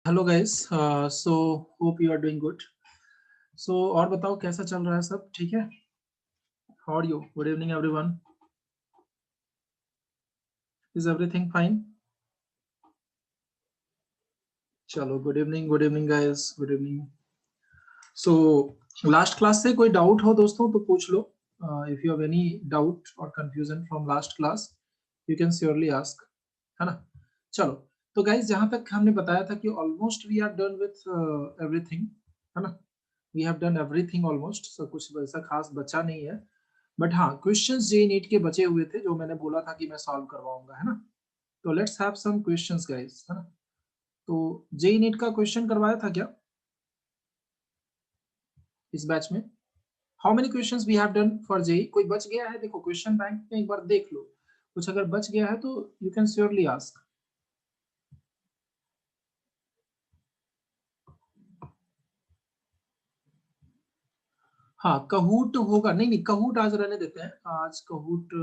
Hello guys, so hope you are doing good. So और बताओ कैसा चल रहा है, सब ठीक है? How are you? Good evening everyone. Is everything fine? चलो, good evening guys, good evening. So last class से कोई डाउट हो दोस्तों तो पूछ लो। If you have any doubt और confusion from last class you can surely ask, है ना? चलो, तो गाइस जहां तक हमने बताया था कि almost we are done with everything, है ना? We have done everything almost, सब कुछ वैसा खास बचा नहीं है। बट हाँ, क्वेश्चंस जे नीट के बचे हुए थे जो मैंने बोला था कि मैं सॉल्व करवाऊंगा, है ना? तो let's have some questions guys, है ना? तो जे नीट का क्वेश्चन करवाया था क्या इस बैच में? How many questions we have done for J? कोई बच गया है? देखो क्वेश्चन बैंक में एक बार देख लो, कुछ अगर बच गया है तो यू कैन श्योरली आस्क। हाँ, कहूट होगा। नहीं नहीं, कहूट आज रहने देते हैं। आज कहूट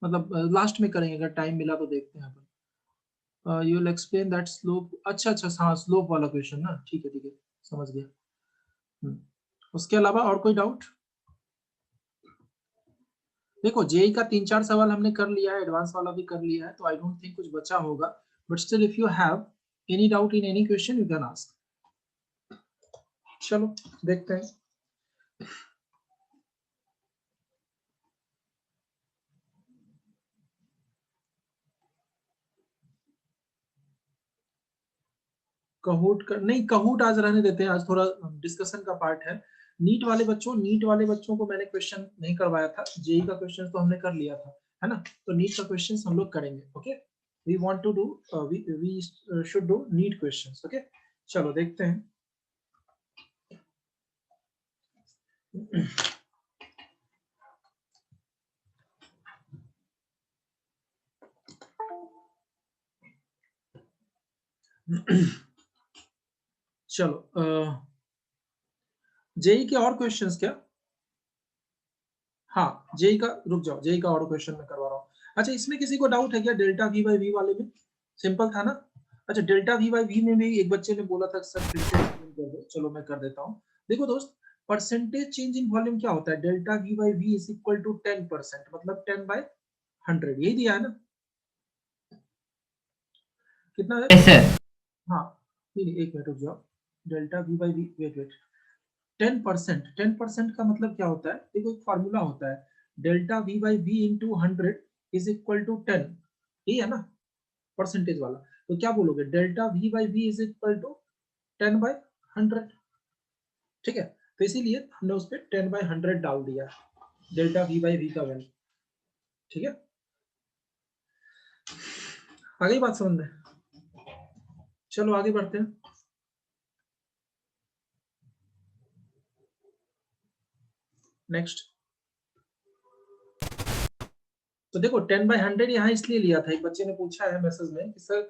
मतलब लास्ट में करेंगे, अगर टाइम मिला तो देखते हैं अपन। You will explain that slope. अच्छा अच्छा, हाँ स्लोप वाला क्वेश्चन ना, ठीक है, समझ गया। हम्म, उसके अलावा और कोई डाउट? देखो जेई का 3-4 सवाल हमने कर लिया है, एडवांस वाला भी कर लिया है, तो आई डोंट थिंक कुछ बचा होगा। But still if you have any doubt in any question you can ask. चलो देखते हैं। कहूट का नहीं, कहूट आज रहने देते हैं, आज थोड़ा डिस्कशन का पार्ट है। नीट वाले बच्चों को मैंने क्वेश्चन नहीं करवाया था, जेई का क्वेश्चन तो हमने कर लिया था, है ना? तो नीट का क्वेश्चन हम लोग करेंगे, okay? We want to do, we should do NEET questions, okay? चलो देखते हैं। चलो, जेई के और क्वेश्चंस क्या? हाँ, जेई का रुक जाओ, जेई का और क्वेश्चन मैं करवा रहा हूँ। अच्छा, इसमें किसी को डाउट है क्या डेल्टा वी बाई वी वाले में? सिंपल था ना? अच्छा, डेल्टा वी बाई वी में भी एक बच्चे ने बोला था सर फिर से एक्सप्लेन कर दो, चलो मैं कर देता हूँ। देखो दोस्त, परसेंटेज चेंज इन वॉल्यूम क्या होता है? Delta V by V is equal to 10%, मतलब 10/100, यही दिया है ना? कितना है? Yes sir. हाँ, नहीं एक मिनट रुक जाओ। Delta V by V, wait wait, 10% का मतलब क्या होता है? देखो एक फॉर्मूला होता है, delta V by V into 100 is equal to 10, यही है ना परसेंटेज वाला? तो क्या बोलोगे? Delta V by V is equal to 10/100, ठीक है? तो इसीलिए हमने उस पर 10/100 डाल दिया, डेल्टा वी बाई वी का वैल्यू, ठीक है? आ गई बात समझ में? चलो आगे बढ़ते हैं। नेक्स्ट, तो देखो 10/100 यहाँ इसलिए लिया था, एक बच्चे ने पूछा है मैसेज में कि सर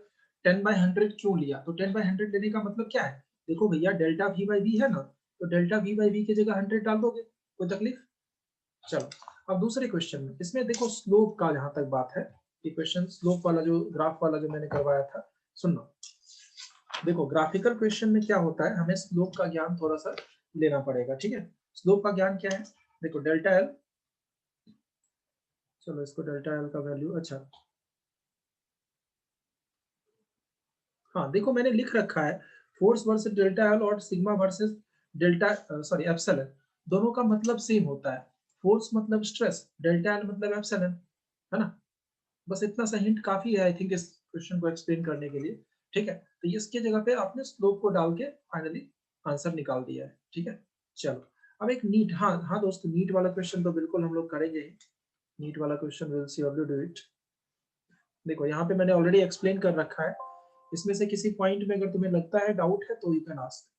10/100 क्यों लिया? तो 10/100 लेने का मतलब क्या है? देखो भैया, डेल्टा वी बाई वी है ना, तो डेल्टा वी बाई वी की जगह 100 डाल दोगे, कोई तकलीफ? चलो, अब दूसरे क्वेश्चन में, इसमें देखो स्लोप का जहां तक बात है, ये क्वेश्चन स्लोप वाला जो ग्राफ वाला जो मैंने करवाया था, सुनो। देखो ग्राफिकल क्वेश्चन में क्या होता है, हमें स्लोप का ज्ञान थोड़ा सा लेना पड़ेगा, ठीक है? स्लोप का ज्ञान क्या है? देखो डेल्टा एल, चलो इसको डेल्टा एल का वैल्यू, अच्छा हाँ देखो मैंने लिख रखा है, फोर्स वर्सेस डेल्टा एल और sigma versus delta, sorry epsilon, दोनों का मतलब सेम होता है। फोर्स मतलब स्ट्रेस, डेल्टा एल मतलब एप्सिलॉन, है ना? बस इतना सा हिंट काफी है आई थिंक इस क्वेश्चन को एक्सप्लेन करने के लिए, ठीक है? तो इसके जगह पे आपने स्लोप को डाल के फाइनली आंसर निकाल दिया है, ठीक है? चलो, अब एक नीट, हाँ हाँ दोस्तों, नीट वाला क्वेश्चन तो बिल्कुल हम लोग करेंगे ही। नीट वाला question will surely do it. देखो यहाँ पे मैंने ऑलरेडी एक्सप्लेन कर रखा है, इसमें से किसी पॉइंट में अगर तुम्हें लगता है डाउट है तो you can ask.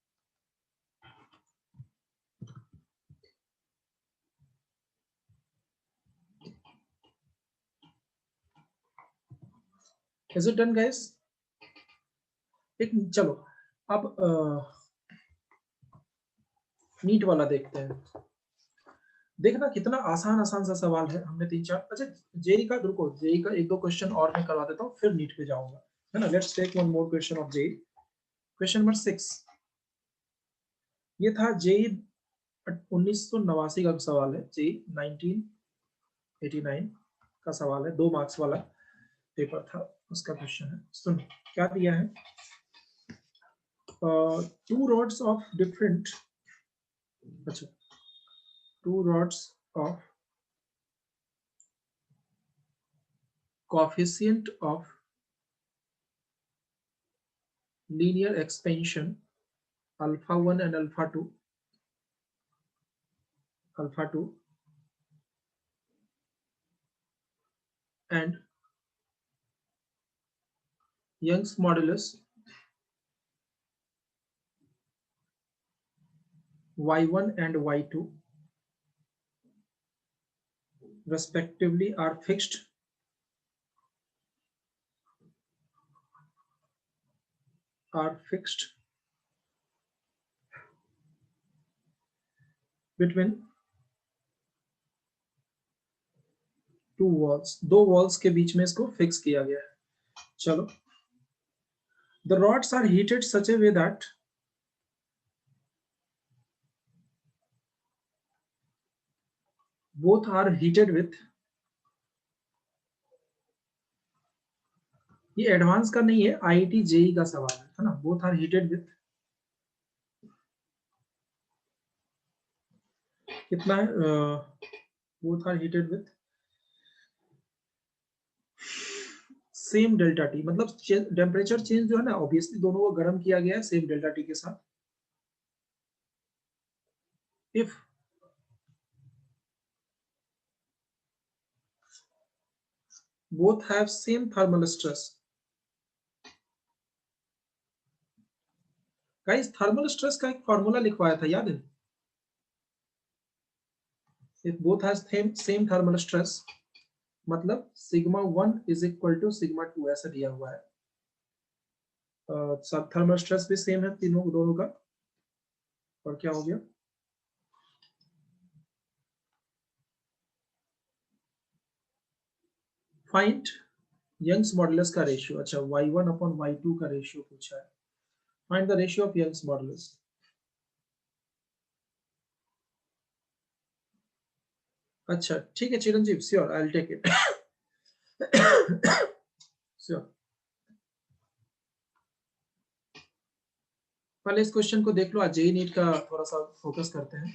Is it done guys? एक चलो, अब नीट वाला देखते हैं। देखना कितना आसान आसान सा सवाल है, हमने 3-4, अच्छा जेई का रुको, जेई का एक दो क्वेश्चन और मैं करवा देता हूँ फिर नीट पे जाऊंगा, है ना? Let's take one more question of JEE. Question number 6, ये था जेई 1989 का सवाल है, जेई 1989 का सवाल है, 2 मार्क्स वाला पेपर था, उसका क्वेश्चन है। सुन क्या दिया है, 2 rods of different, अच्छा 2 rods of coefficient of linear expansion alpha 1 and alpha 2 and Young's modulus y1 and y2 respectively are fixed between 2 walls, 2 walls के बीच में इसको फिक्स किया गया है। चलो, the rods are heated such a way that both are heated with, ये advance का नहीं है, आईआईटी जेई का सवाल है ना, बोथ आर हीटेड विथ, कितना है, both are heated with same delta T, मतलब टेम्परेचर चेंज जो है ना, ऑब्वियसली दोनों को गर्म किया गया है सेम डेल्टा टी के साथ। If both have same thermal stress, guys thermal stress का एक फॉर्मूला लिखवाया था, याद है? If both has same thermal stress मतलब sigma 1 is equal to sigma 2 ऐसा दिया हुआ है। सब थर्मल स्ट्रेस भी सेम है तीनों दोनों का, और क्या हो गया, फाइंड यंग्स मॉडुलस का रेशियो। अच्छा y1 अपॉन y2 का रेशियो पूछा है, find the ratio of Young's modulus. अच्छा ठीक है Chiranjeev, sure I will take it, sure. पहले इस क्वेश्चन को देख लो, आज जेई नीट का थोड़ा सा फोकस करते हैं,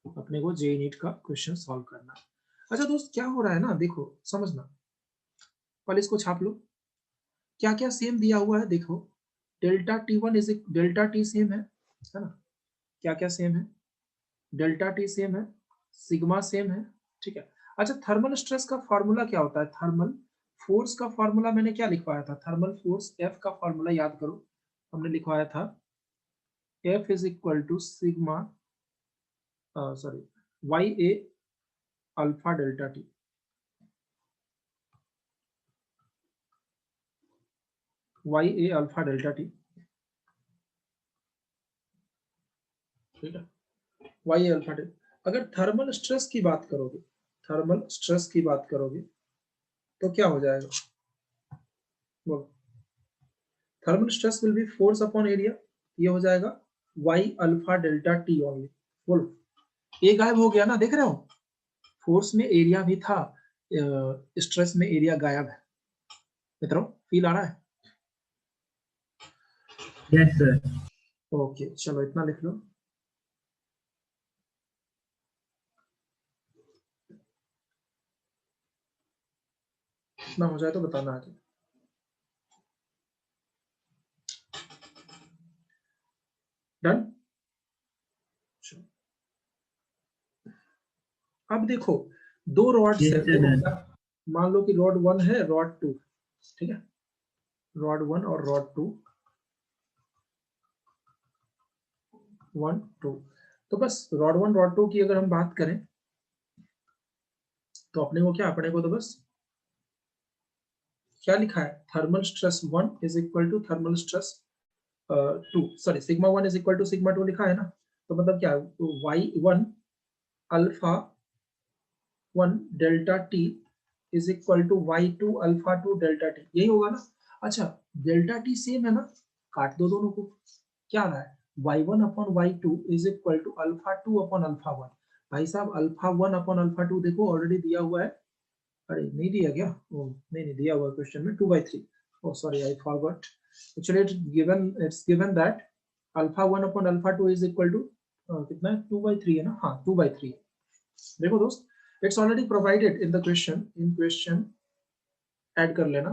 अपने को जेई नीट का क्वेश्चन सॉल्व करना। अच्छा दोस्त क्या हो रहा है ना, देखो समझना, पहले इसको छाप लो, क्या क्या सेम दिया हुआ है देखो, delta T one is delta T same है ना, क्या क्या सेम है, डेल्टा टी सेम है, सिग्मा सेम है, ठीक है। अच्छा थर्मल स्ट्रेस का फॉर्मूला क्या होता है, थर्मल फोर्स का फॉर्मूला मैंने क्या लिखवाया था, थर्मल फोर्स एफ का फॉर्मूला याद करो, हमने लिखवाया था F is equal to sigma sorry Y A alpha delta T, Y A alpha delta T, ठीक है, वाई ए अल्फा डेल्टा। अगर थर्मल स्ट्रेस की बात करोगे, थर्मल स्ट्रेस की बात करोगे तो क्या हो जाएगा, बोलो, thermal stress will be force upon area, ये हो जाएगा Y alpha delta T only, बोलो, ए गायब हो गया ना, देख रहे हो, फोर्स में एरिया भी था, स्ट्रेस में एरिया गायब है, मित्रों फील आ रहा है? Yes sir. ओके चलो इतना लिख लो, इतना हो जाए तो बताना आगे। डन। अब देखो दो रॉड्स यस है, सर देखो डन। मान लो कि रॉड 1 है, रॉड 2, ठीक है, रॉड 1 और रॉड 2, 1 2, तो बस रॉड 1 रॉड 2 की अगर हम बात करें तो अपने को क्या, अपने को तो बस क्या लिखा है, thermal stress 1 is equal to thermal stress 2, sorry sigma 1 is equal to sigma 2 लिखा है ना, तो मतलब क्या, y1 alpha 1 delta T is equal to y2 alpha 2 delta T, यही होगा ना। अच्छा डेल्टा टी सेम है ना, काट दो दोनों को, क्या आ रहा है, y1 upon y2 is equal to alpha 2 upon alpha 1। भाई साहब अल्फा 1 अपॉन अल्फा 2 देखो ऑलरेडी दिया हुआ है, अरे नहीं दिया क्या, ओ नहीं दिया हुआ क्वेश्चन में 2/3, oh sorry I forgot, actually it's given that alpha 1 upon alpha 2 is equal to कितना है, 2/3 है ना, हाँ 2/3। देखो दोस्त, it's already provided in the question, in question add कर लेना,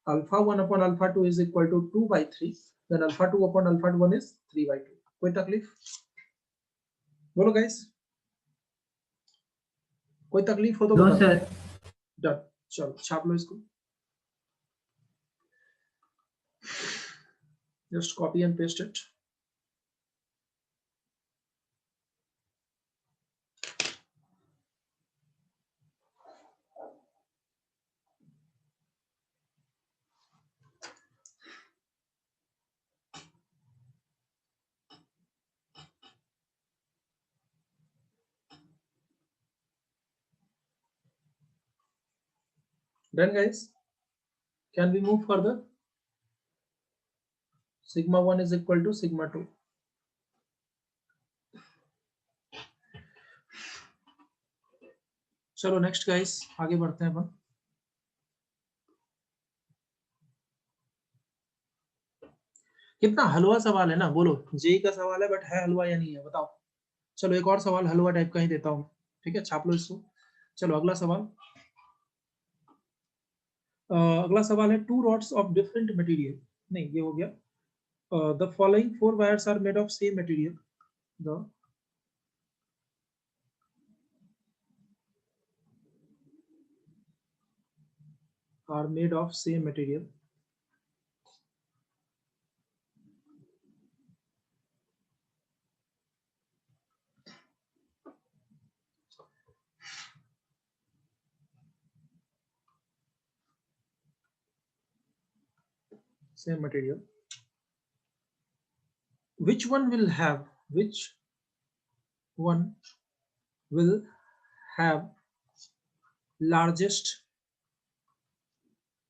alpha 1 upon alpha 2 is equal to 2/3, then alpha 2 upon alpha 1 is 3/2। कोई तकलीफ, बोलो गाइस, कोई तकलीफ हो तो नो बता दो। सर। डन, चलो छाप लो इसको, just copy and paste it। Then guys, can we move further? Sigma 1 is equal to sigma 2। चलो नेक्स्ट गाइस, आगे बढ़ते हैं अपन। कितना हलवा सवाल है ना, बोलो जेई का सवाल है बट है हलवा या नहीं है, बताओ। चलो एक और सवाल हलवा टाइप का ही देता हूँ, ठीक है, छाप लो इसको। चलो अगला सवाल, अगला सवाल है two rods of different material, नहीं ये हो गया, the following 4 wires are made of same material, the are made of same material, same material, which one will have largest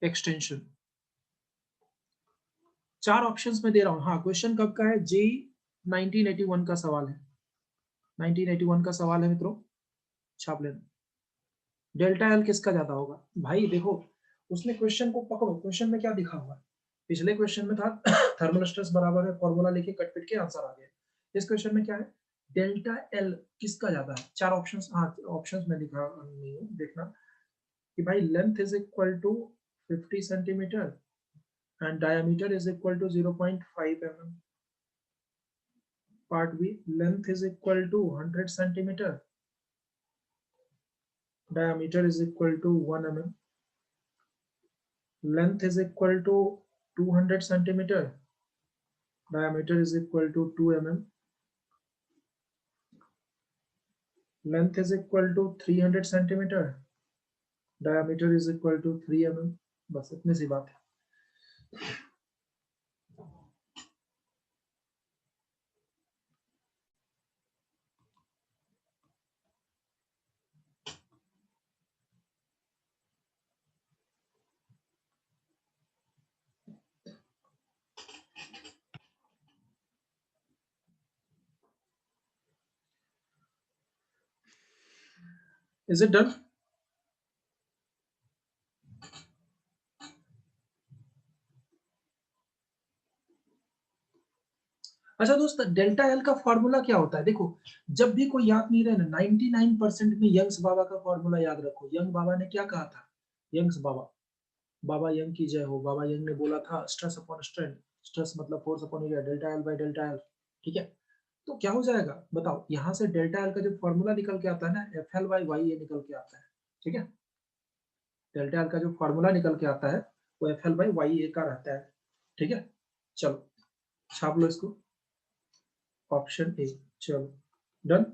extension। चार ऑप्शंस में दे रहा हूं, हाँ क्वेश्चन कब का है, जे 1981 का सवाल है, 1981 का सवाल है मित्रों, छाप लेना। डेल्टा एल किसका ज्यादा होगा, भाई देखो उसने क्वेश्चन को पकड़ो, क्वेश्चन में क्या दिखा हुआ है, पिछले क्वेश्चन में था थर्मल स्ट्रेस बराबर है, फॉर्मूला लेके कट पिट के आंसर आ गया, इस क्वेश्चन में क्या है, डेल्टा एल किसका ज्यादा है, चार ऑप्शंस, हाँ ऑप्शंस में दिखा नहीं हूँ, देखना कि भाई length is equal to 50 centimetre and diameter is equal to 0.5 mm, part B length is equal to 100 centimeter, diameter is equal to 1 mm, length is equal to 200 centimeter, diameter is equal to 2 mm, length is equal to 300 centimeter, diameter is equal to 3 mm। बस इतनी सी बात है। Is it done? अच्छा दोस्त, delta L का formula क्या होता है, देखो जब भी कोई याद नहीं रहे ना, 99% में यंग्स बाबा का फॉर्मूला याद रखो। यंग बाबा ने क्या कहा था, यंग्स बाबा, बाबा यंग की जय हो, बाबा यंग ने बोला था स्ट्रेस अपॉन स्ट्रेन, स्ट्रेस मतलब force upon area, delta L by delta L, ठीक है। तो क्या हो जाएगा बताओ, यहाँ से डेल्टा एल का जो फॉर्मूला निकल के आता है ना, एफ एल बाई वाई ए निकल के आता है, ठीक है। डेल्टा एल का जो फॉर्मूला निकल के आता है वो एफ एल बाई वाई ए का रहता है, ठीक है। चलो छाप लो इसको, ऑप्शन ए, चलो डन।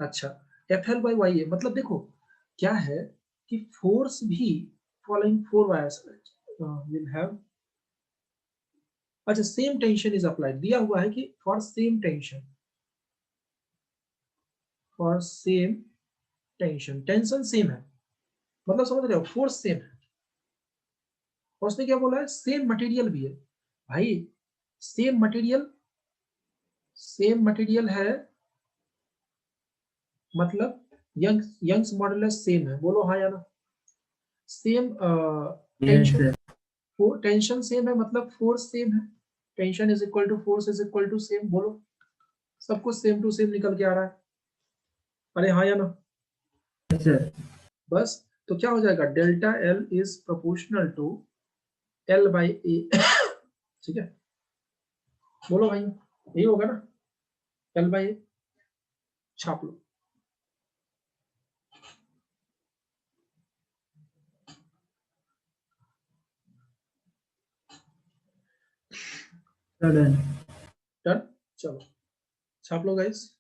अच्छा, एफ एल बाई वाई ए मतलब देखो क्या है कि फोर्स भी फॉलोइंग 4 वायर्स विल हैव, अच्छा सेम टेंशन इज अप्लाइड, दिया हुआ है कि for same tension, for same tension, tension same है, मतलब समझ रहे हो, फोर्स सेम है, और उसने क्या बोला है, सेम मटेरियल भी है भाई, सेम मटेरियल है, मतलब यंग्स मॉडुलस सेम है, बोलो हाँ या ना। Same Yes, tension, sir. Tension same है मतलब फोर्स सेम है, tension is equal to force is equal to same, बोलो सब कुछ सेम टू सेम निकल के आ रहा है, अरे हाँ या ना। Yes, sir. बस तो क्या हो जाएगा, delta L is proportional to L by A, ठीक है, बोलो भाई यही होगा ना, एल बाई ए, छाप लो। Done. डन, चलो छाप लो guys.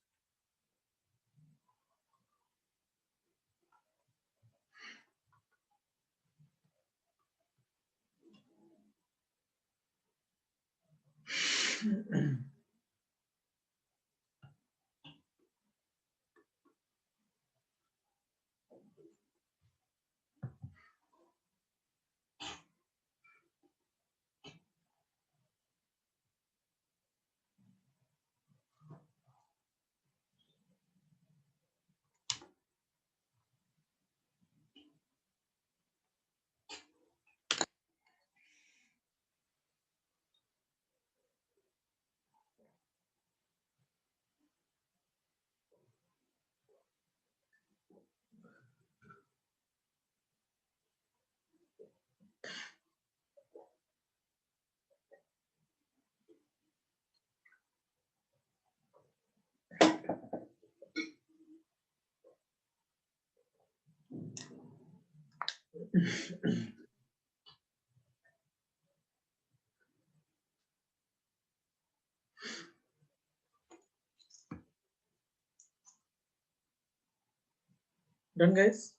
Done guys,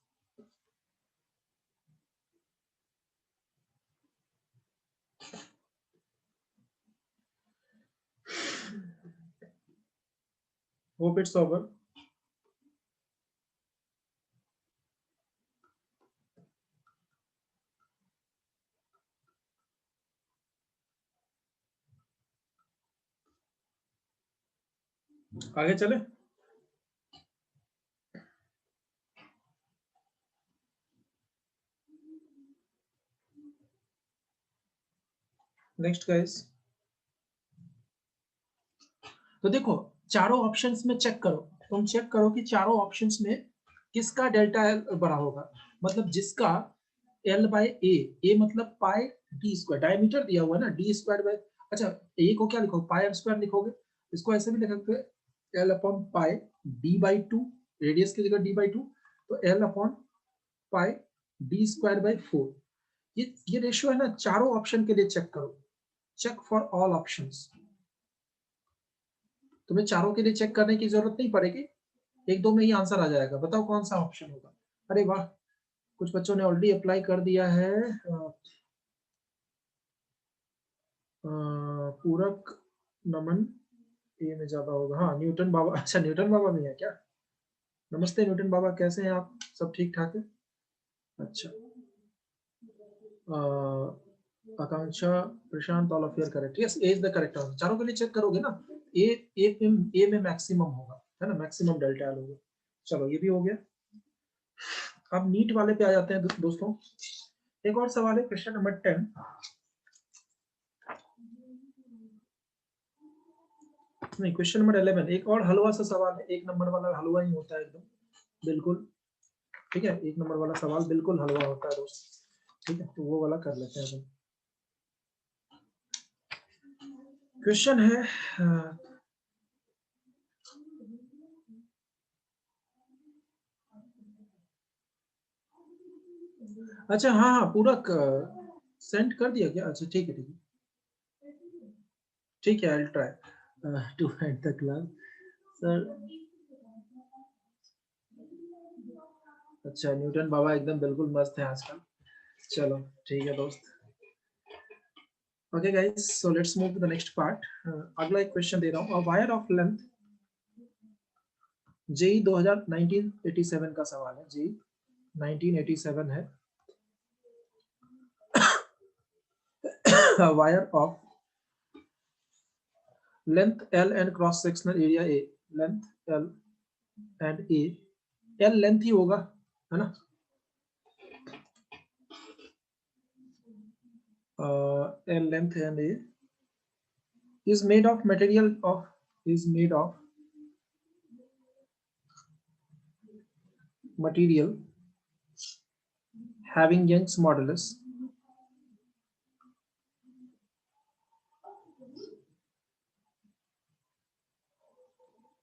hope it's over. आगे चले, नेक्स्ट गाइस। तो देखो चारों ऑप्शंस में चेक करो, तुम चेक करो कि चारों ऑप्शंस में किसका डेल्टा एल बड़ा होगा, मतलब जिसका एल बाई ए मतलब पाई डी स्क्वायर, डायमीटर दिया हुआ है ना, डी स्क्वायर बाई, अच्छा ए को क्या लिखोगे, पाई आर स्क्वायर लिखोगे, इसको ऐसे भी लिख सकते हैं L upon pi D by two, radius की जगह डी बाई टू, तो L upon pi D square by four. ये रेशियो है ना, चारों ऑप्शन के लिए चेक करो, चेक फॉर ऑल ऑप्शंस, तुम्हें चारों के लिए चेक करने की जरूरत नहीं पड़ेगी, एक दो में ही आंसर आ जाएगा, बताओ कौन सा ऑप्शन होगा। अरे वाह, कुछ बच्चों ने ऑलरेडी अप्लाई कर दिया है, पूरक नमन ए में ज्यादा होगा, हाँ न्यूटन बाबा, अच्छा न्यूटन बाबा में है क्या, नमस्ते न्यूटन बाबा, कैसे हैं आप, सब ठीक ठाक है, अच्छा, Akanksha Prashant, all of your correct, yes A is the correct answer, चारों के लिए चेक करोगे ना, ए ए में मैक्सिमम होगा, है ना, मैक्सिमम डेल्टा एल होगा। चलो ये भी हो गया, अब नीट वाले पे आ जाते हैं दोस्तों, एक और सवाल है, क्वेश्चन नंबर 10, नहीं क्वेश्चन नंबर 11, एक और हलवा सा सवाल है, एक नंबर वाला हलवा ही होता है एकदम, बिल्कुल, ठीक है, एक नंबर वाला सवाल बिल्कुल हलवा होता है दोस्त, ठीक है, तो वो वाला कर लेते हैं। क्वेश्चन है, अच्छा हाँ हाँ पूरक सेंड कर दिया क्या, अच्छा ठीक है ठीक है ठीक है, I will try to at the class sir. अच्छा न्यूटन बाबा एकदम बिल्कुल मस्त है आजकल, चलो ठीक है दोस्त, okay guys, so let's move to the next part. अगला एक क्वेश्चन दे रहा हूँ, वायर ऑफ लेंथ, जेई 1987 का सवाल है, जेई 1987 है, wire of length L and cross sectional area A, length L and A, L length ही होगा, है ना, L length and A is made of material of material having Young's modulus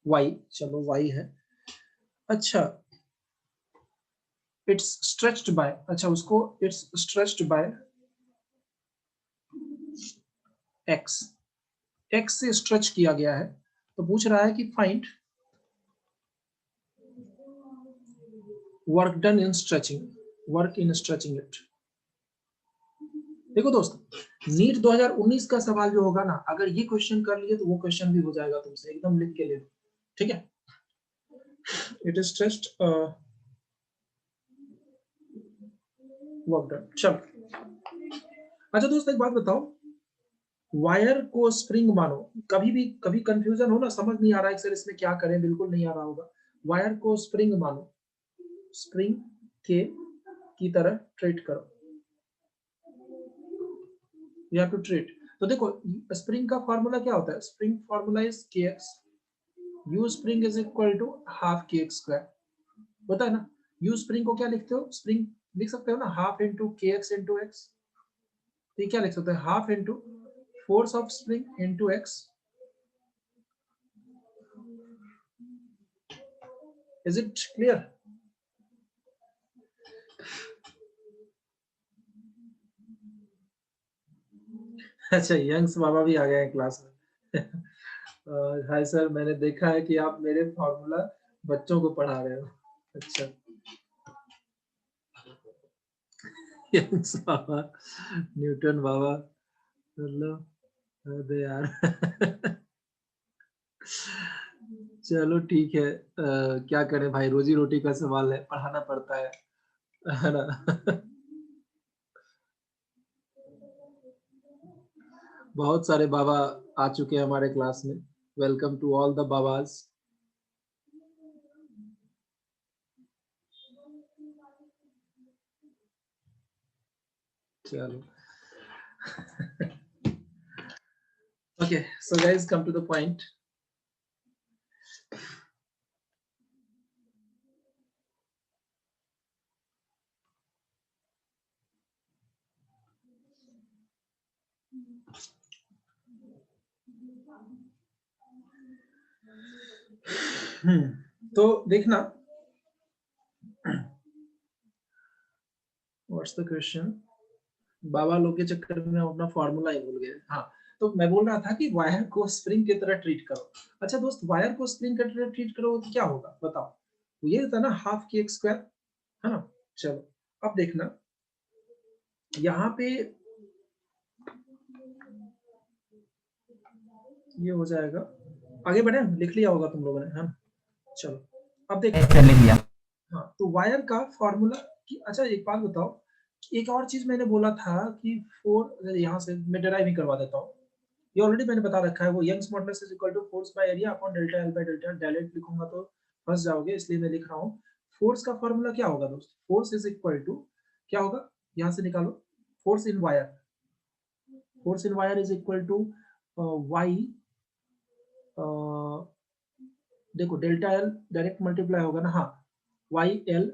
y, चलो y है, अच्छा it's stretched by, अच्छा उसको it's stretched by x, x से स्ट्रेच किया गया है, तो पूछ रहा है कि find work done in stretching, work in stretching it. देखो दोस्त, नीट 2019 का सवाल जो होगा ना, अगर ये क्वेश्चन कर लिए तो वो क्वेश्चन भी हो जाएगा तुमसे, एकदम लिख के ले लो, ठीक है। It is stretched work done. चलो अच्छा दोस्त एक बात बताओ, वायर को स्प्रिंग मानो, कभी कंफ्यूजन हो ना, समझ नहीं आ रहा है सर इसमें क्या करें, बिल्कुल नहीं आ रहा होगा, वायर को स्प्रिंग मानो, स्प्रिंग के की तरह ट्रीट करो, you have to treat। तो देखो स्प्रिंग का फॉर्मूला क्या होता है, spring formula is kx, u spring is equal to half kx square, होता है ना। u स्प्रिंग को क्या लिखते हो, स्प्रिंग लिख सकते हो ना, half into kx into X, तो ये क्या लिख सकते हो, half into force of spring into x, is it clear. अच्छा यंग्स बाबा भी आ गए हैं क्लास में। हाय सर, मैंने देखा है कि आप मेरे फॉर्मूला बच्चों को पढ़ा रहे हो। अच्छा यंग्स बाबा, न्यूटन बाबा, मतलब अरे यार। चलो ठीक है, क्या करें भाई, रोजी रोटी का सवाल है, पढ़ाना पड़ता है ना। बहुत सारे बाबा आ चुके हैं हमारे क्लास में, वेलकम टू ऑल द बाबाज। चलो okay, so guys come to the point। तो देखना, व्हाट्स द क्वेश्चन, बाबा लोग के चक्कर में अपना फॉर्मूला ही भूल गए। हाँ, तो मैं बोल रहा था कि वायर को स्प्रिंग की तरह ट्रीट करो। अच्छा दोस्त, वायर को स्प्रिंग की तरह ट्रीट करो तो क्या होगा बताओ, तो ये होता है ना हाफ के एक्स स्क्वायर, है ना। चलो अब देखना, यहाँ पे ये हो जाएगा, आगे बढ़े, लिख लिया होगा तुम लोगों ने, हाँ। चलो अब देखो, लिख लिया। हाँ तो वायर का फॉर्मूला कि, अच्छा एक बात बताओ, एक और चीज मैंने बोला था कि फोर, यहाँ से मैं डिराइव ही करवा देता हूँ, ये ऑलरेडी मैंने बता रखा है, वो Young's modulus is equal to force by area upon delta L by delta, direct लिखूंगा तो फंस जाओगे, इसलिए मैं लिख रहा हूँ। फोर्स का फॉर्मूला क्या होगा दोस्त, फोर्स इज इक्वल टू क्या होगा, यहाँ से निकालो, force in wire, force in wire is equal to Y, देखो डेल्टा एल डायरेक्ट मल्टीप्लाई होगा ना, हाँ, Y L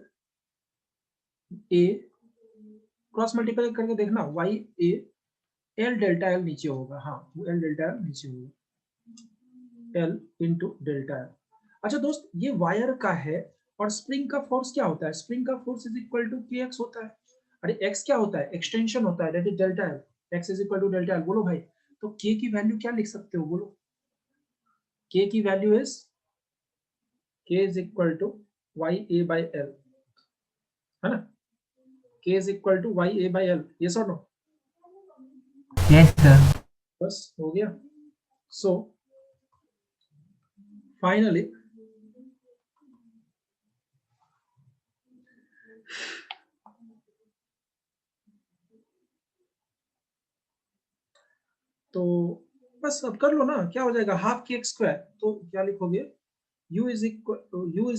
A, cross multiply करके देखना, Y A L delta L नीचे होगा, हाँ एल डेल्टा एल नीचे होगा, एल इंटू डेल्टा एल। अच्छा दोस्त, ये वायर का है, और स्प्रिंग का फोर्स क्या होता है, स्प्रिंग का फोर्स इज इक्वल टू के एक्स होता है, अरे एक्स क्या होता है, एक्सटेंशन होता है, that is delta L, X is equal to delta L, बोलो भाई, तो के की वैल्यू क्या लिख सकते हो, बोलो, के की value is, K is equal to Y A by L, है ना, K is equal to Y A by L, yes और नो, यस सर। बस हो गया। सो फाइनली तो बस अब कर लो ना, क्या हो जाएगा हाफ के एक्स स्क्वायर, तो क्या लिखोगे u is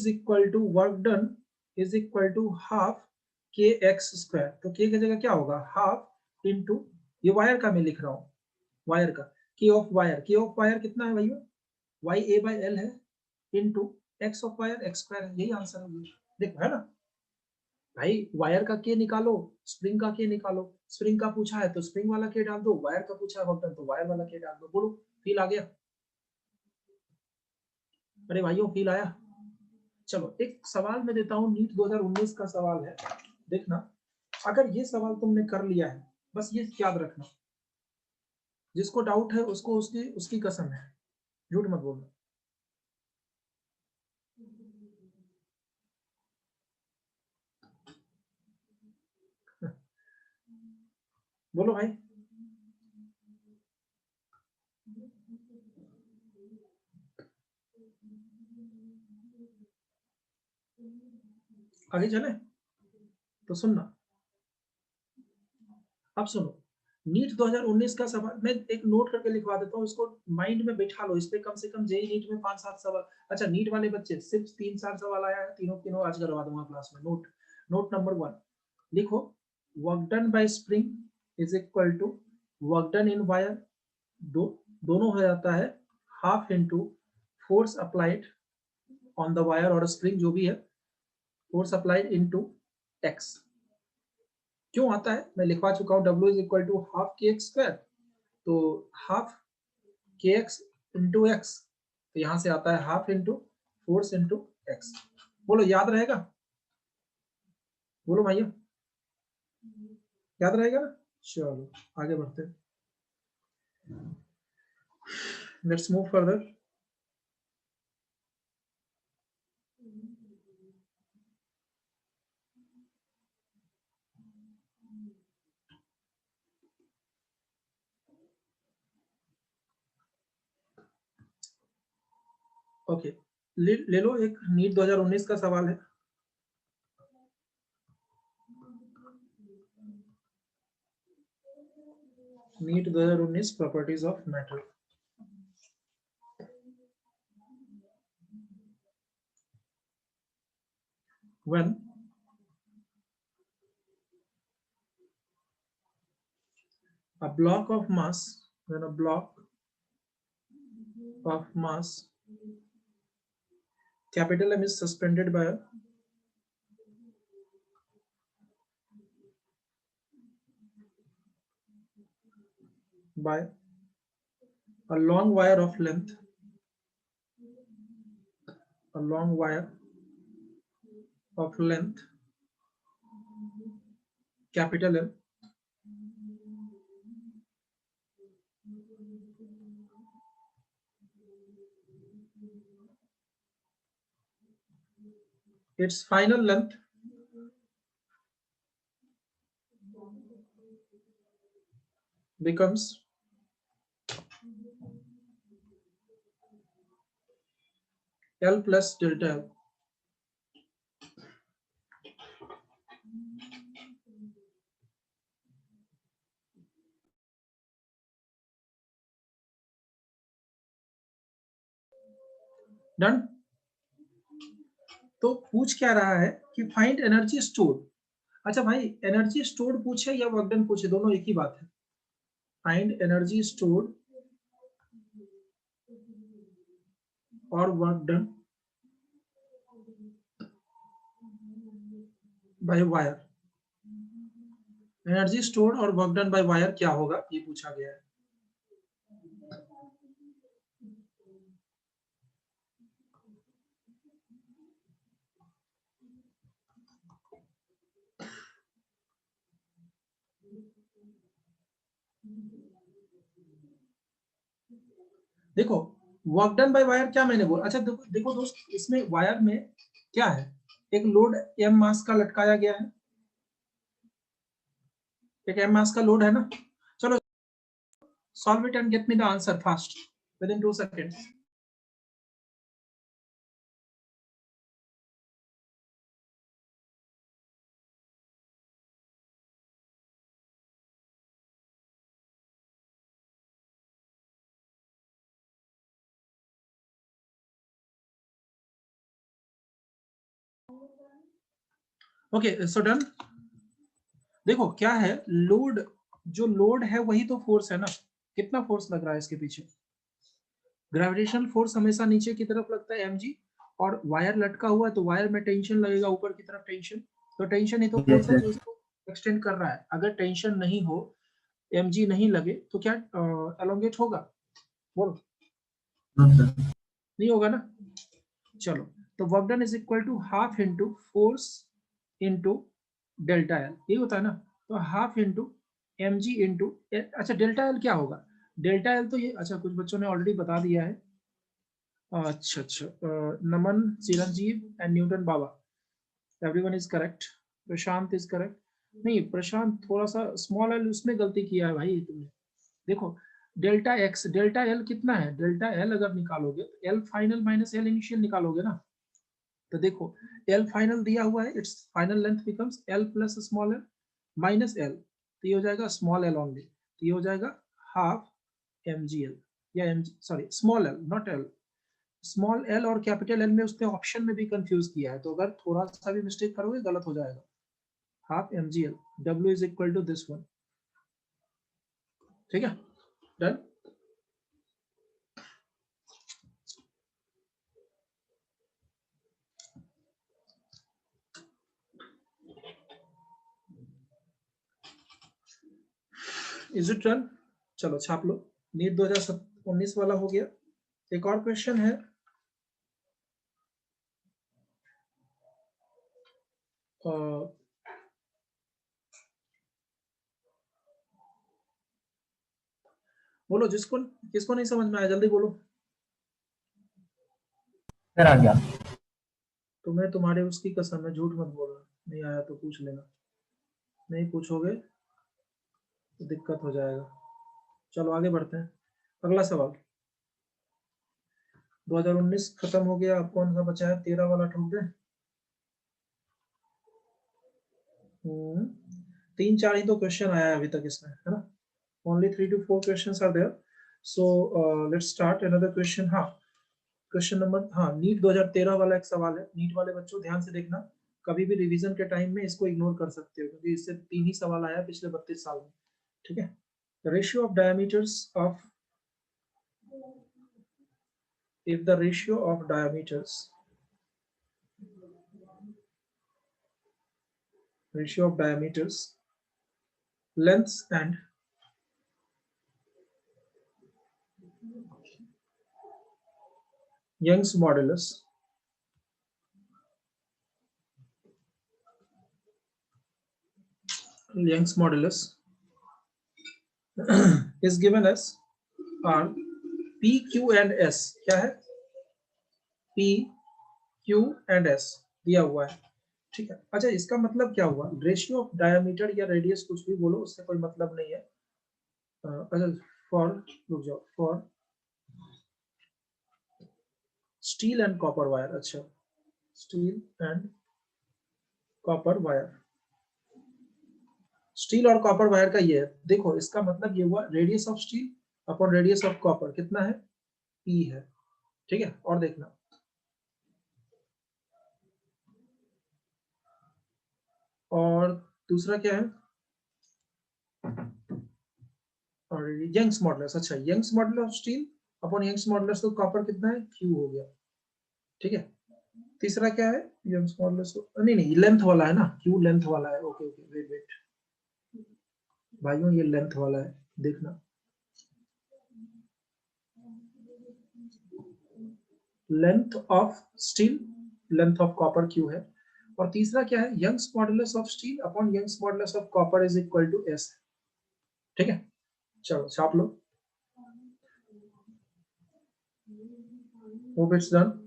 equal to work done is equal to half K X square. तो के की जगह क्या होगा हाफ इंटू, ये वायर का मैं लिख रहा हूँ, वायर का के ऑफ वायर कितना है भैया, वाई ए बाई एल है, into x of wire x square है, यही आंसर है। देखो है ना भाई, वायर का के निकालो, स्प्रिंग का के निकालो, स्प्रिंग का पूछा है तो स्प्रिंग वाला के डाल दो, वायर का पूछा है बटन तो वायर वाला के डाल दो। बोलो फील आ गया? अरे भाइयों फील आया? चलो एक सवाल मैं देता हूँ, नीट 2019 का सवाल है, देखना। अगर ये सवाल तुमने कर लिया है, बस ये याद रखना, जिसको डाउट है उसको उसकी उसकी कसम है, झूठ मत बोलना। बोलो भाई। आगे चले तो सुनना, अब सुनो, नीट 2019 का सवाल मैं एक नोट करके लिखवा देता हूँ, इसको माइंड में बैठा लो, इस पे कम से कम जेई नीट में 5-7 सवाल। अच्छा नीट वाले बच्चे सिर्फ 3-4 सवाल आया है, तीनों तीनों आज करवा दूंगा क्लास में। नोट नोट नंबर 1 लिखो, work done by spring is equal to work done in wire, दो दोनों हो जाता है half into force applied on the wire और स्प्रिंग जो भी है, फोर्स अप्लाइड इनटू एक्स। क्यों आता है मैं लिखवा चुका हूँ, W is equal to half K X square, तो half K X into X, तो यहाँ से आता है half into force into X. बोलो याद रहेगा? बोलो भैया याद रहेगा ना? चलो आगे बढ़ते, लेट्स मूव फर्दर। ओके ले लो, एक नीट 2019 का सवाल है। NEET 2019 properties of matter. When a block of mass, when a block of mass capital M is suspended by a long wire of length, a long wire of length capital M, its final length becomes L plus delta L. Done. तो पूछ क्या रहा है कि find energy store. अच्छा भाई energy store पूछे या वर्क डन पूछे, दोनों एक ही बात है। फाइंड एनर्जी स्टोर और work done by wire, energy store और वर्क डन बाय वायर क्या होगा ये पूछा गया है। देखो वर्क डन बाय वायर क्या मैंने बोला, अच्छा देखो देखो दोस्त, इसमें वायर में क्या है, एक लोड एम मास का लटकाया गया है, एक एम मास का लोड है ना। चलो solve it and gate me the answer fast with in 2 seconds। Okay so done. देखो क्या है, लोड, जो लोड है वही तो फोर्स है ना। कितना फोर्स लग रहा है इसके पीछे? ग्रेविटेशनल फोर्स हमेशा नीचे की तरफ लगता है mg, और वायर लटका हुआ है तो वायर में टेंशन लगेगा, ऊपर की तरफ टेंशन, तो टेंशन ही तो फोर्स है जो इसको एक्सटेंड कर रहा है। अगर टेंशन नहीं हो, mg नहीं लगे तो क्या एलोंगेट होगा? बोलो, नहीं होगा ना। चलो, तो work done is equal to half into force into delta L, ये होता है ना। तो half into M G into, अच्छा डेल्टा एल क्या होगा? डेल्टा एल तो ये, अच्छा कुछ बच्चों ने ऑलरेडी बता दिया है। अच्छा अच्छा, नमन, चिरंजीव एंड न्यूटन बाबा, everyone is correct. Prashant is correct. नहीं प्रशांत, थोड़ा सा स्मॉल एल उसमें गलती किया है भाई तुमने। देखो डेल्टा एक्स, डेल्टा एल कितना है? डेल्टा एल अगर निकालोगे तो L final minus L initial निकालोगे ना। तो देखो एल फाइनल दिया हुआ है, it's final length becomes L plus small L minus L, तो ये हो जाएगा स्मॉल एल ओनली, तो ये हो जाएगा हाफ एम जी एल, या am sorry small L naught L. Small L और कैपिटल एल में उसने ऑप्शन में भी कंफ्यूज किया है, तो अगर थोड़ा सा भी मिस्टेक करोगे गलत हो जाएगा। Half M G L, W is equal to this one, ठीक है डन। Is it done? चलो छाप लो, नीट 2019 वाला हो गया। एक और क्वेश्चन है, बोलो जिसको, किसको नहीं समझ में आया जल्दी बोलो। सर आ गया। तुम्हें तुम्हारे उसकी कसम है, झूठ मत बोलना, नहीं आया तो पूछ लेना, नहीं पूछोगे तो दिक्कत हो जाएगा। चलो आगे बढ़ते हैं, अगला सवाल। 2019 खत्म हो गया, अब कौन सा बचा है? 13 वाला ठोक दे। 3-4 ही तो क्वेश्चन आया है अभी तक इसमें, है ना। Only 3 to 4 questions are there. So let's start another question. हाँ, क्वेश्चन नंबर, हाँ नीट 2013 वाला एक सवाल है। नीट वाले बच्चों ध्यान से देखना, कभी भी रिवीजन के टाइम में इसको इग्नोर कर सकते हो, क्योंकि इससे 3 ही सवाल आया पिछले 32 साल में, ठीक है। The ratio of diameters of, if the ratio of diameters, lengths and Young's modulus is given as are P, Q and S। क्या है? P, Q and S दिया हुआ है, ठीक है। अच्छा इसका मतलब क्या हुआ? रेशियो ऑफ डायमीटर या रेडियस, कुछ भी बोलो, उससे कोई मतलब नहीं है। अच्छा फॉर, रुक जाओ, for steel and copper wire, अच्छा steel and copper wire, steel और कॉपर वायर का ये है। देखो इसका मतलब ये हुआ radius of steel upon radius of copper कितना है? P है, ठीक है। और देखना, और दूसरा क्या है? और यंग्स मॉडुलस, अच्छा Young's modulus of steel upon Young's modulus of copper कितना है? Q हो गया, ठीक है। तीसरा क्या है? यंग्स मॉडुलस, नहीं नहीं लेंथ वाला है ना, Q लेंथ वाला है। ओके ओके, वेट वेट भाइयों, ये लेंथ वाला है, देखना length of steel, length of copper Q है। और तीसरा क्या है? Young's modulus of steel upon Young's modulus of copper is equal to S, ठीक है। चलो छाप लो, होप इट्स डन।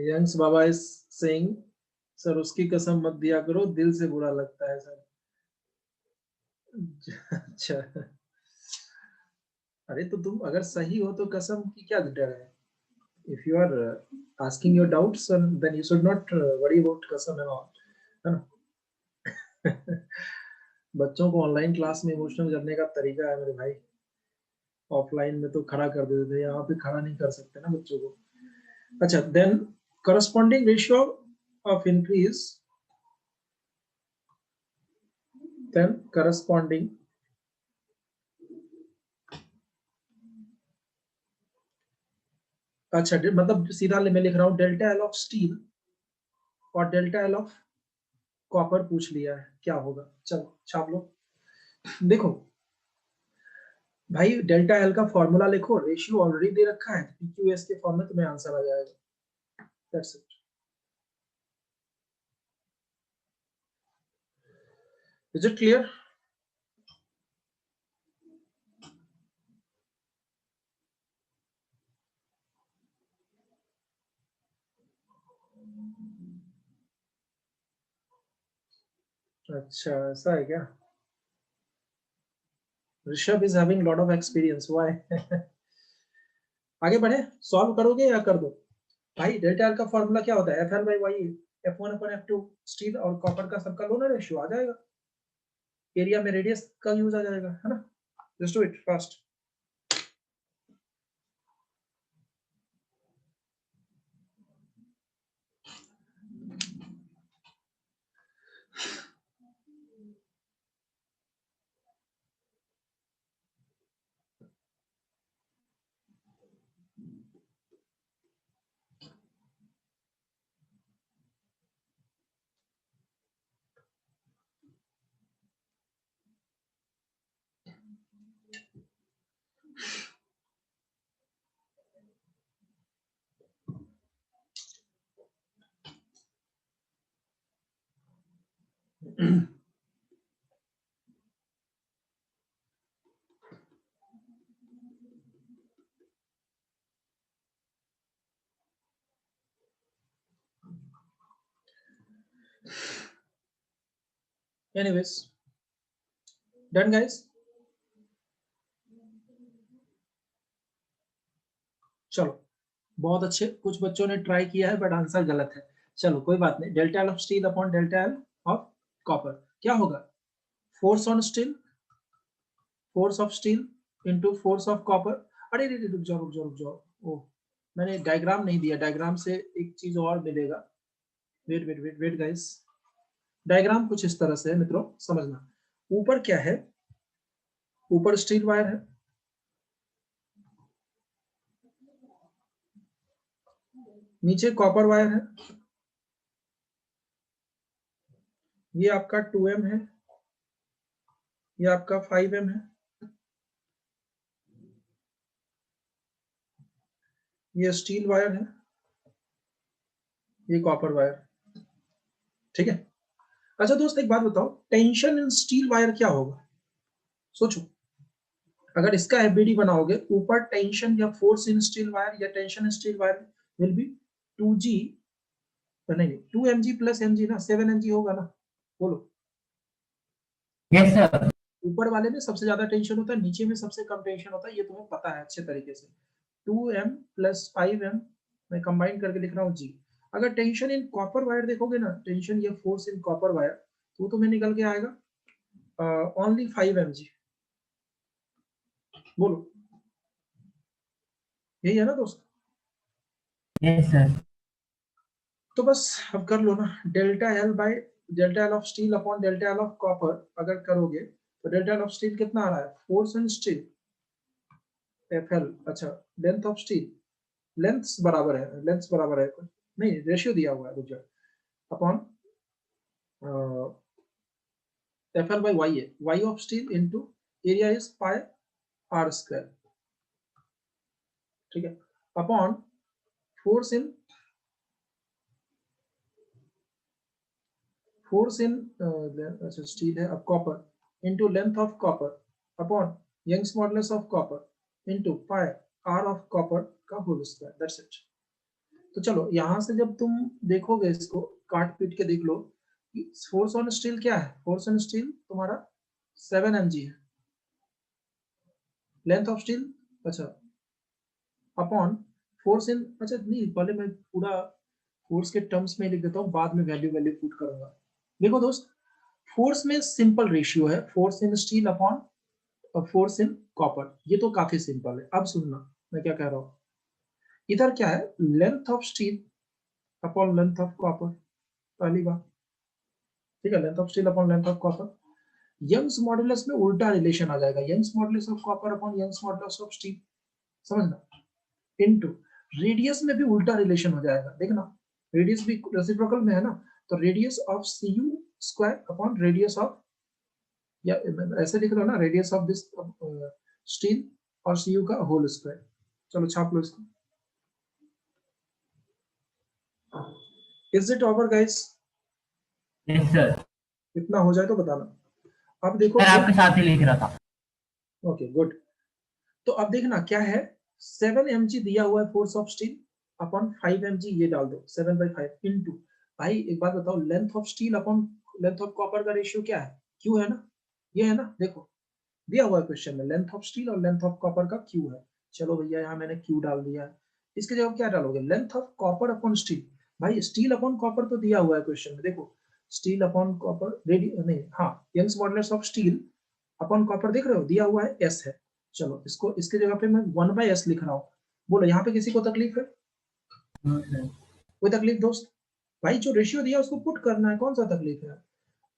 यंग्स बाबा इज सेइंग सर उसकी कसम मत दिया करो, दिल से बुरा लगता है सर। अच्छा, अरे तो तुम अगर सही हो तो कसम की क्या डर है? If you are asking your doubts and then you should not worry about कसम and all, है ना। बच्चों को ऑनलाइन क्लास में इमोशनल करने का तरीका है मेरे भाई, ऑफलाइन में तो खड़ा कर देते थे, यहाँ पे खड़ा नहीं कर सकते ना बच्चों को। अच्छा, then corresponding ratio of increase, then corresponding अच्छा मतलब सीधा मैं लिख रहा हूँ डेल्टा एल ऑफ स्टील और डेल्टा एल ऑफ कॉपर पूछ लिया है, क्या होगा? चलो छाप लो। देखो भाई, डेल्टा एल का फॉर्मूला लिखो, रेशियो ऑलरेडी दे रखा है, पीक्यूएस के फॉर्म में तुम्हें आंसर आ जाएगा, that's it. Is it clear? अच्छा ऐसा है क्या? Rishabh is having lot of experience, why? आगे बढ़े, सॉल्व करोगे या कर दो? भाई डेल्टा एल का फॉर्मूला क्या होता है? F L by Y, F1 upon F2, steel और कॉपर का सबका लो ना रेशियो आ जाएगा, एरिया में रेडियस का यूज आ जाएगा, है ना? Just do it fast. Anyways, done guys? चलो बहुत अच्छे, कुछ बच्चों ने ट्राई किया है बट आंसर गलत है। चलो कोई बात नहीं, delta L of steel upon delta L of copper क्या होगा? Force on steel, force of steel into force of copper. अरे रे रुक जाओ रुक जाओ रुक जाओ, ओ मैंने डायग्राम नहीं दिया, डायग्राम से एक चीज और मिलेगा। Wait wait wait wait guys, diagram कुछ इस तरह से है मित्रों, समझना। ऊपर क्या है? ऊपर स्टील वायर है, नीचे कॉपर वायर है, ये आपका 2M है, ये आपका 5M है, ये स्टील वायर है, ये कॉपर वायर, ठीक है? अच्छा दोस्त एक बात बताओ, टेंशन इन स्टील वायर क्या होगा? सोचो, अगर इसका एफबीडी बनाओगे, ऊपर टेंशन या फोर्स इन स्टील वायर या tension in steel wire will be 2G, नहीं 2mg प्लस mg ना, 7mg होगा ना? बोलो। Yes sir. ऊपर वाले में सबसे ज्यादा टेंशन होता है, नीचे में सबसे कम टेंशन होता है, ये तुम्हें पता है अच्छे तरीके से। 2m प्लस 5m मैं कंबाइन करके लिख रहा हूँ जी। अगर टेंशन इन कॉपर वायर देखोगे ना, टेंशन या फोर्स इन कॉपर वायर, तो तुम्हें निकल के आएगा ओनली 5mg। बोलो, यही है ना दोस्त? Yes sir. तो बस अब कर लो ना, delta L by delta L of steel upon delta L of copper अगर करोगे तो डेल्टा एल ऑफ स्टील कितना आ रहा है? Force in steel F L, अच्छा लेंथ ऑफ स्टील, लेंथ बराबर है, लेंथ बराबर है कुछ नहीं, रेशियो दिया हुआ है रुक जाओ, upon F L by Y है, Y of steel into area is pi R square, ठीक है? अपॉन फोर्स इन अच्छा स्टील है अब copper into length of copper upon Young's modulus of copper into pi R of copper का whole square, that's it. तो चलो यहां से जब तुम देखोगे इसको काट पीट के देख लो, फोर्स ऑन स्टील क्या है? फोर्स ऑन स्टील तुम्हारा 7mg है, लेंथ ऑफ स्टील, अच्छा अपॉन फोर्स इन, अच्छा नहीं पहले मैं पूरा फोर्स के टर्म्स में लिख देता हूँ, बाद में वैल्यू वैल्यू पुट करूंगा। देखो दोस्त, फोर्स में सिंपल रेशियो है, force in steel upon force in copper, ये तो काफी सिंपल है। अब सुनना मैं क्या कह रहा हूँ, इधर क्या है, length of steel upon length of copper, पहली बात, ठीक है, length of steel upon length of copper. Young's modulus में उल्टा रिलेशन आ जाएगा, Young's modulus of copper upon Young's modulus of steel, समझना, इनटू रेडियस में भी उल्टा रिलेशन हो जाएगा, देखना रेडियस भी रेसिप्रोकल में है ना, तो radius of Cu square upon radius of, या ऐसे लिख लो ना, रेडियस ऑफ दिस स्टील और Cu का होल स्क्वायर। चलो छाप लो इसको। Is it over guys? Yes sir. इतना हो जाए तो बताना। अब देखो सर आपके साथ ही लिख रहा था। Okay good. तो अब देखना क्या है, 7 mg दिया हुआ है force of steel upon 5 mg, ये डाल दो 7/5 इनटू, भाई एक बात बताओ, length of steel upon length of copper का रेशियो क्या है, क्यू है ना, ये है ना, देखो दिया हुआ है क्वेश्चन में, लेंथ ऑफ स्टील और लेंथ ऑफ कॉपर का क्यू है। चलो भैया यहाँ मैंने क्यू डाल दिया है, इसके जवाब क्या डालोगे, length of copper upon steel. भाई स्टील अपॉन कॉपर तो दिया हुआ है क्वेश्चन में, देखो स्टील अपॉन कॉपर रेडी नहीं, हाँ Young's modulus of steel upon copper देख रहे हो, दिया हुआ है एस है। चलो इसको इसके जगह पे मैं 1/s लिख रहा हूँ। बोलो यहाँ पे किसी को तकलीफ है, कोई तकलीफ दोस्त? भाई जो रेशियो दिया उसको पुट करना है, कौन सा तकलीफ है?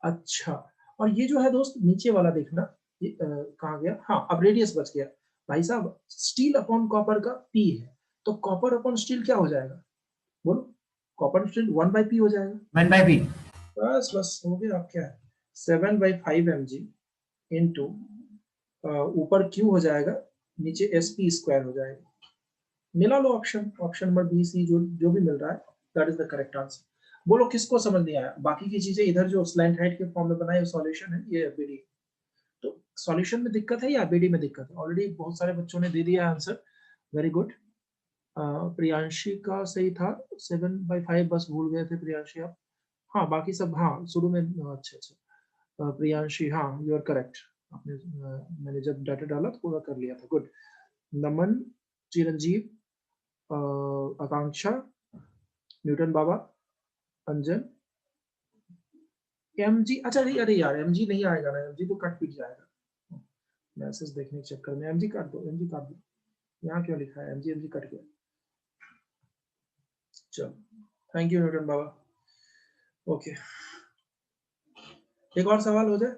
अच्छा, और ये जो है दोस्त नीचे वाला देखना, ये कहाँ गया, हाँ अब रेडियस बच गया। भाई साहब स्टील अपॉन कॉपर का पी है, तो कॉपर अपॉन स्टील क्या हो जाएगा, बोलो, कॉपर स्टील 1/p हो जाएगा। 1/p। बस बस हो गया, आप क्या है 7/5 mg इंटू ऊपर क्यू हो जाएगा, नीचे sp स्क्वायर हो जाएगा। मिला लो option, option number B C जो जो भी मिल रहा है, that is the correct answer. बोलो किसको समझ नहीं आया, बाकी की चीजें इधर जो स्लैंट हाइट के फॉर्म में बनाए सॉल्यूशन है, ये बीडी, तो सॉल्यूशन में दिक्कत है या बीडी में दिक्कत है? ऑलरेडी बहुत सारे बच्चों ने दे दिया आंसर, वेरी गुड। प्रियांशी का सही था, 7/5 बस भूल गए थे प्रियांशी आप, हाँ बाकी सब हाँ शुरू में, अच्छा अच्छा प्रियांशी हाँ यू आर करेक्ट, आपने मैंने जब डाटा डाला तो पूरा कर लिया था, गुड। नमन, चिरंजीव, आकांक्षा, न्यूटन बाबा, अंजन, एमजी, अच्छा अरे यार एमजी नहीं आएगा ना, एमजी तो कट पिट जाएगा मैसेज देखने के चक्कर में, एमजी काट दो, एमजी काट दो, यहाँ क्यों लिखा है एमजी, एमजी कट गया। चलो thank you Newton Baba. Okay एक और सवाल हो जाए,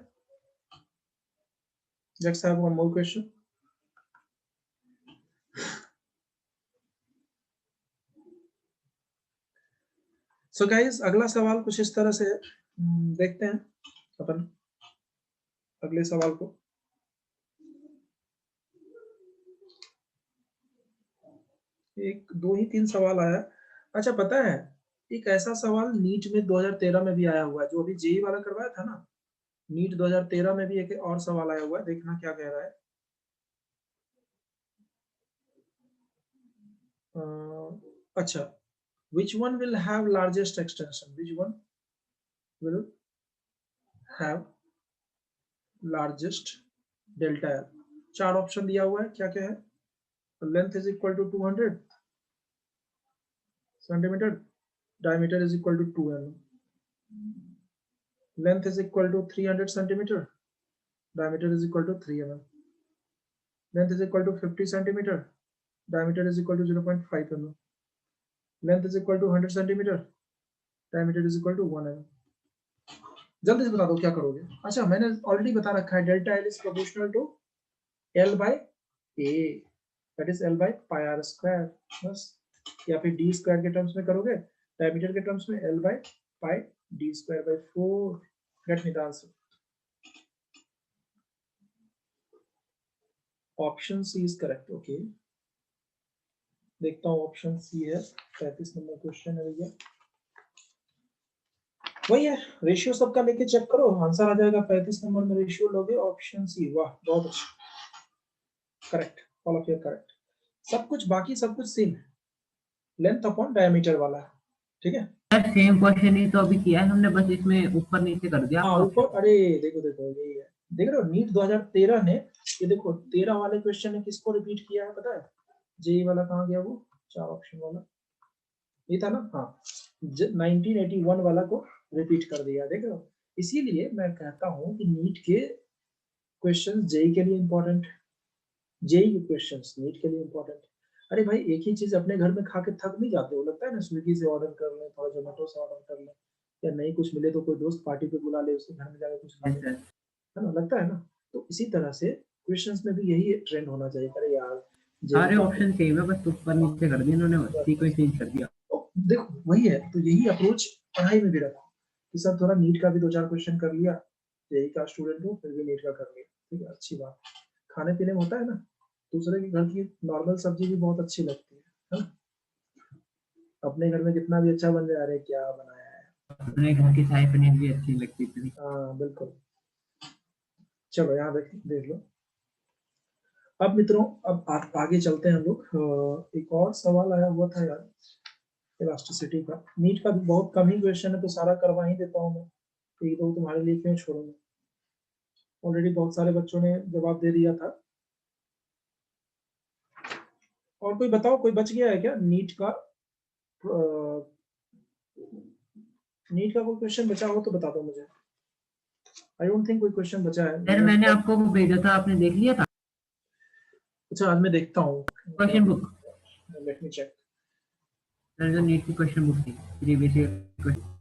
let's have one more question. So guys अगला सवाल कुछ इस तरह से है, देखते हैं अपन अगले सवाल को। एक दो ही तीन सवाल आया, अच्छा पता है एक ऐसा सवाल नीट में 2013 में भी आया हुआ है, जो अभी जेई वाला करवाया था ना, नीट 2013 में भी एक और सवाल आया हुआ है, देखना क्या कह रहा है। अच्छा, which one will have largest extension, which one will have largest delta L? चार ऑप्शन दिया हुआ है, क्या क्या है, length is equal to 200 centimetre, diameter is equal to 2 mm, length is equal to 300 centimeter, diameter is equal to 3 mm, length is equal to 50 centimeter, diameter is equal to 0.5 mm, length is equal to 100 centimeter, diameter is equal to 1 mm। जल्दी से बता दो क्या करोगे। अच्छा मैंने already बता रखा है, delta L is proportional to L by A, that is L by pi R square, बस, या फिर डी स्क्वायर के टर्म्स में करोगे, डायमीटर के टर्म्स में L by pi D square by 4, get me the answer. Option C is correct, okay देखता हूँ ऑप्शन सी है, 35 नंबर क्वेश्चन है भैया, वही है, रेशियो सबका लेके चेक करो, आंसर आ जाएगा 35 नंबर में रेशियो लोगे, ऑप्शन सी, वाह बहुत अच्छा, correct, all of you correct, सब कुछ बाकी सब कुछ सेम है, लेंथ अपॉन डायमीटर वाला है, ठीक है। सर सेम क्वेश्चन ही तो अभी किया है हमने, बस इसमें ऊपर नीचे कर दिया हाँ आपने ऊपर, ऑप्शन। अरे देखो देखो यही है, देख रहे हो नीट 2013 ने, ये देखो 13 वाले क्वेश्चन ने किसको रिपीट किया है पता है, जेई वाला कहाँ गया वो, चार ऑप्शन वाला ये था ना, हाँ 1981 वाला को रिपीट कर दिया, देख रहे हो, इसीलिए मैं कहता हूं कि नीट के क्वेश्चंस जेई के लिए इंपॉर्टेंट, जेई के क्वेश्चंस नीट के लिए इंपॉर्टेंट। अरे भाई एक ही चीज अपने घर में खा के थक नहीं जाते हो? लगता है ना स्विगी से ऑर्डर कर लें, थोड़ा जोमेटो से ऑर्डर कर लें, या नहीं कुछ मिले तो कोई दोस्त पार्टी पे बुला ले, उसके घर में जाकर कुछ खा ले, सर। है ना? लगता है ना? तो इसी तरह से क्वेश्चंस में भी यही ट्रेंड होना चाहिए। अरे यार जेई सारे का ऑप्शन सेम है, बस ऊपर नीचे कर दिया इन्होंने, सीक्वेंस चेंज कर दिया। तो देखो वही है, तो यही अप्रोच पढ़ाई में भी रखो कि सब थोड़ा नीट का भी 2-4 क्वेश्चन कर लिया, जेई का स्टूडेंट हो फिर भी नीट का कर लिया, ठीक है, अच्छी बात। खाने पीने में होता है ना, दूसरे के घर की नॉर्मल सब्जी भी बहुत अच्छी लगती है ना? अपने घर में कितना भी अच्छा बन जाए, अरे क्या बनाया है। अपने घर की शाही पनीर भी अच्छी लगती थी। हाँ बिल्कुल। चलो यहाँ देख लो। अब मित्रों, अब आगे चलते हैं हम लोग। एक और सवाल आया हुआ था यार इलास्टिसिटी का, नीट का भी बहुत कम ही क्वेश्चन है तो सारा करवा ही देता हूँ मैं, एक दो तुम्हारे लिए क्यों छोड़ूंगा, ऑलरेडी बहुत सारे बच्चों ने जवाब दे दिया था। और कोई बताओ, कोई बच गया है क्या नीट का? नीट का कोई क्वेश्चन बचा हो तो बता दो मुझे। आई डोंट थिंक कोई क्वेश्चन बचा है सर मेरा। मैंने आपको वो भेजा था, आपने देख लिया था? अच्छा आज मैं देखता हूँ, question book. Let me check. Sir जो नीट की क्वेश्चन बुक थी, प्रीवियस ईयर क्वेश्चन।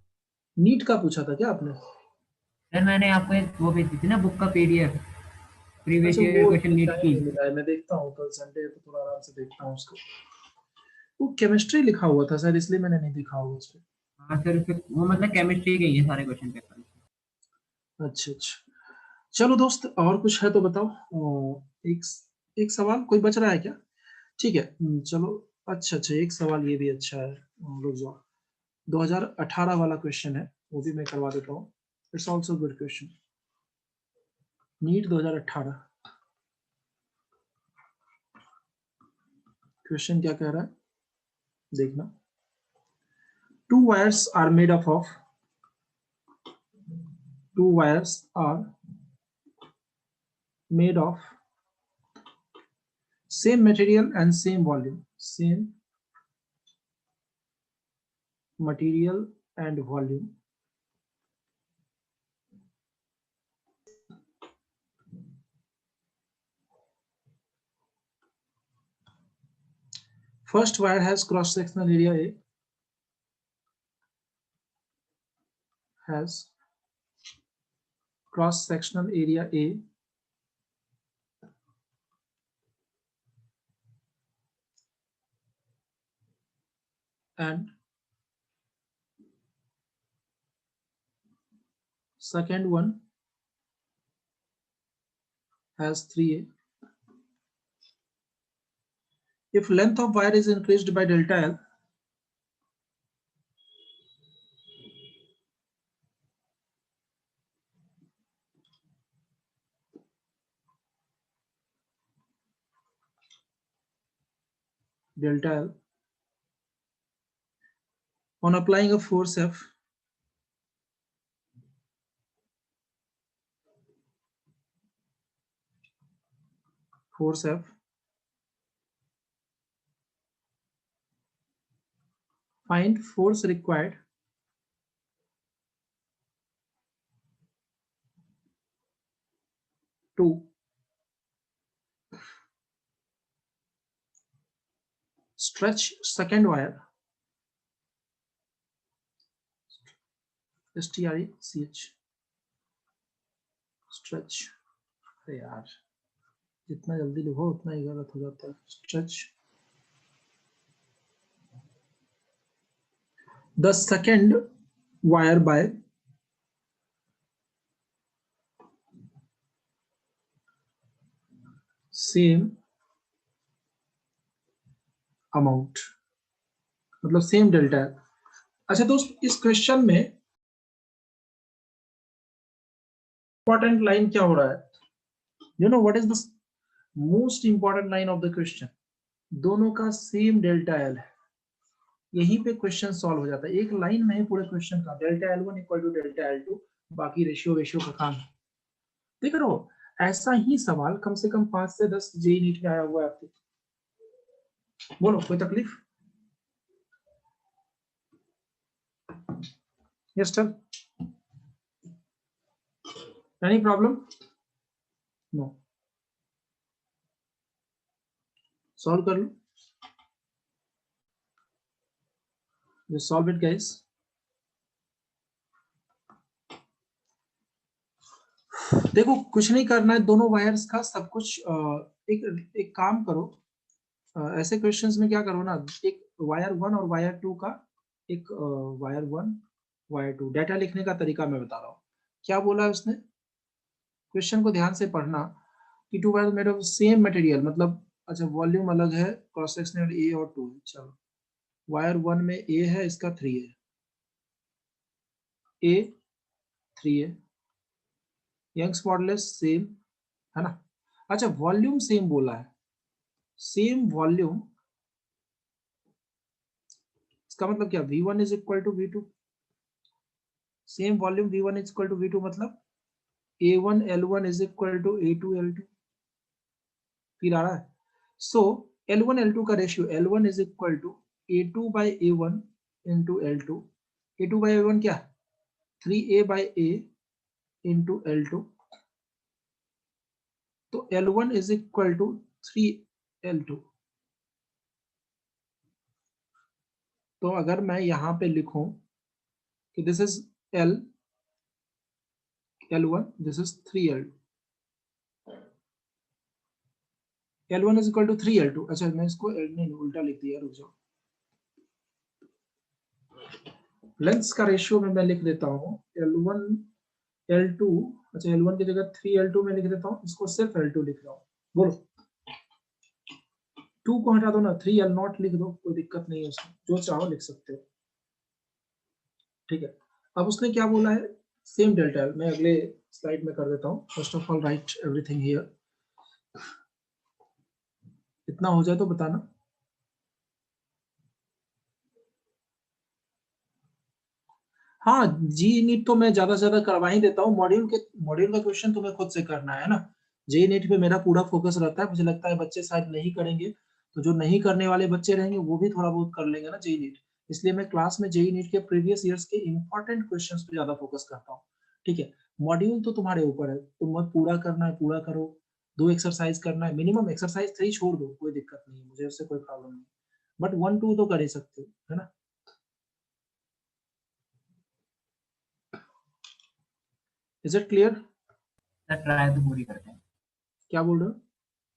नीट का पूछा था क्या आपने? सर मैंने आपको एक वो भेजी थी ना, बुक का पीडीएफ, प्रीवियस अच्छा ईयर वो क्वेश्चन नीट टाइम की। नहीं मिला है, मैं देखता हूँ कल संडे है तो थोड़ा आराम से देखता हूँ उसको। वो केमिस्ट्री लिखा हुआ था शायद, इसलिए मैंने नहीं देखा होगा उस पर। हाँ सर, फिर वो मतलब केमिस्ट्री के ही है सारे क्वेश्चन पेपर। अच्छा अच्छा, चलो दोस्त और कुछ है तो बताओ। एक एक सवाल कोई बच रहा है क्या? ठीक है, चलो। अच्छा अच्छा, एक सवाल ये भी अच्छा है, रुक जाओ। 2018 वाला क्वेश्चन है, वो भी मैं करवा देता हूँ। It's also good question. NEET 2018 question क्या कह रहा है देखना। Two wires are made up of two wires are made of same material and same volume. Same material and volume. First wire has cross-sectional area A, has cross-sectional area A, and second one has 3A. If length of wire is increased by delta L, delta L, on applying a force F, find force required to stretch second wire, STRECH, stretch। अरे यार जितना जल्दी लिखो उतना ही गलत हो जाता है। Stretch the second wire by same amount, मतलब सेम डेल्टा है। अच्छा दोस्त, इस क्वेश्चन में इंपॉर्टेंट लाइन क्या हो रहा है? You know what is the most important line of the question? दोनों का सेम डेल्टा एल है, यहीं पे क्वेश्चन सॉल्व हो जाता है। एक लाइन में ही पूरे क्वेश्चन का delta L one equal to delta L two, बाकी रेशियो वेशियो का काम है। देख रहे हो, ऐसा ही सवाल कम से कम 5 से 10 जेई नीट में आया हुआ है आपके। बोलो कोई तकलीफ? Yes sir. Any problem? No, solve कर लो, जस्ट सॉल्व इट गाइस। देखो कुछ नहीं करना है, दोनों वायर्स का सब कुछ एक काम करो, ऐसे क्वेश्चंस में क्या करो ना, एक वायर 1 और वायर 2 का, एक वायर 1 वायर 2 डाटा लिखने का तरीका मैं बता रहा हूँ। क्या बोला है उसने, क्वेश्चन को ध्यान से पढ़ना कि two wire made of same material, मतलब अच्छा वॉल्यूम अलग है, क्रॉस सेक्शनल ए और 2 है। चलो वायर 1 में ए है, इसका 3 है, ए 3 है, यंग्स मॉडुलस सेम है ना। अच्छा वॉल्यूम सेम बोला है, सेम वॉल्यूम, इसका मतलब क्या, V1 is equal to V2, same volume V1 is equal to V2 मतलब A1 L1 is equal to A2 L2, फिर आ रहा है। सो L1 L2 का ratio, L1 is equal to A2 by A1 into L2, A2 by A1 क्या, 3A by A into L2, तो L1 is equal to 3L2। तो अगर मैं यहाँ पे लिखूं कि this is L1, this is 3L2, L1 is equal to 3L2। अच्छा मैं इसको नहीं उल्टा लिख दिया, रुक जाओ, लेंथ्स का रेशियो में मैं लिख देता हूँ L1 L2, अच्छा L1 की जगह 3L2 में लिख देता हूँ, इसको सिर्फ L2 लिख रहा हूँ। बोलो 2 को हटा दो ना, 3L0 लिख दो, कोई दिक्कत नहीं है उसमें, जो चाहो लिख सकते हो, ठीक है। अब उसने क्या बोला है, सेम डेल्टा एल, मैं अगले स्लाइड में कर देता हूँ। First of all right everything here, इतना हो जाए तो बताना। हाँ जी नीट तो मैं ज्यादा से ज्यादा करवा ही देता हूँ, मॉड्यूल का क्वेश्चन तुम्हें खुद से करना है ना। जे नीट पे मेरा पूरा फोकस रहता है, मुझे लगता है बच्चे शायद नहीं करेंगे, तो जो नहीं करने वाले बच्चे रहेंगे वो भी थोड़ा बहुत कर लेंगे ना जे नीट, इसलिए मैं क्लास में जे नीट के प्रीवियस ईयर्स के इंपॉर्टेंट क्वेश्चंस पे ज्यादा फोकस करता हूँ, ठीक है। मॉड्यूल तो तुम्हारे ऊपर है, तुम पूरा करना है पूरा करो, 2 एक्सरसाइज करना है मिनिमम, एक्सरसाइज 3 छोड़ दो, कोई दिक्कत नहीं है, मुझे उससे कोई प्रॉब्लम नहीं, बट 1 2 तो कर ही सकते हो, है ना। Is it clear? Sir try तो पूरी करते हैं, क्या बोल रहे हो?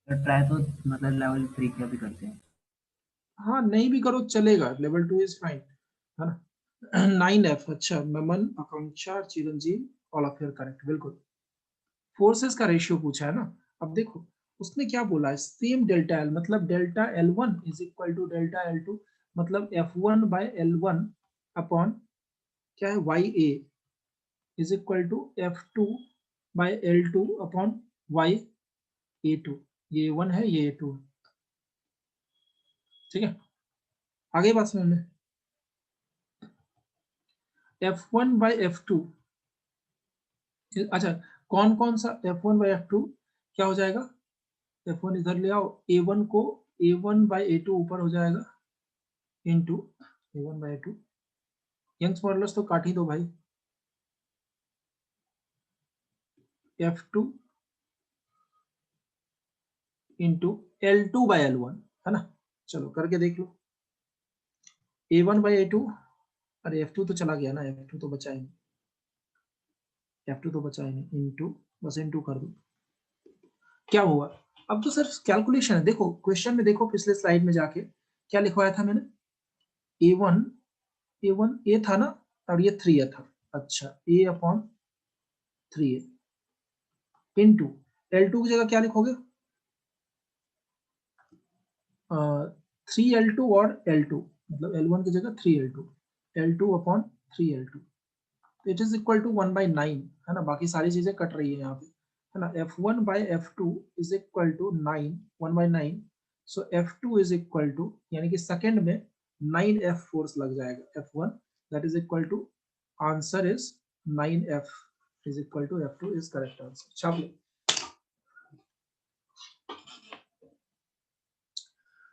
सर ट्राई तो मतलब लेवल 3 का भी करते हैं। हाँ नहीं भी करो चलेगा, लेवल 2 इज फाइन, है ना। 9F, अच्छा Naman, Akanksha, Chiranjeev, all of you correct, बिल्कुल। फोर्सेस का रेशियो पूछा है ना। अब देखो उसने क्या बोला है, सेम डेल्टा एल, मतलब delta L1 is equal to delta L2, मतलब F1 बाय L1 अपॉन क्या है YA is equal to F2 by L2 upon YA2, ये A1 है ये A2 है, ठीक है। आगे बात समझ में, F1 बाय F2, अच्छा कौन कौन सा F1 बाय F2 क्या हो जाएगा, F1 इधर ले आओ, A1 को A1 बाय A2 ऊपर हो जाएगा into A1 bye A2, Young's modulus तो काट ही दो भाई, F2 into L2 bye L1, है ना। चलो करके देख लो, A1 बाय A2, अरे F2 तो चला गया ना, F2 तो बचा ही नहीं, F2 तो बचा ही नहीं, इनटू बस इनटू कर दो, क्या हुआ। अब तो सिर्फ कैलकुलेशन है, देखो क्वेश्चन में देखो पिछले स्लाइड में जाके क्या लिखवाया था मैंने, A1 A1 A था ना, और ये 3A था, अच्छा A upon 3A into L2 की जगह क्या लिखोगे, 3L2 और L2, मतलब L1 की जगह 3L2, L2 अपॉन 3L2, it is equal to 1/9, है ना, बाकी सारी चीजें कट रही है यहाँ पे, है ना। F1 by F2 is equal to 9, 1/9, so F2 is equal to, यानी कि सेकंड में 9F फोर्स लग जाएगा F1, that is equal to, answer is 9F is equal to F2 is correct answer, छाप लो।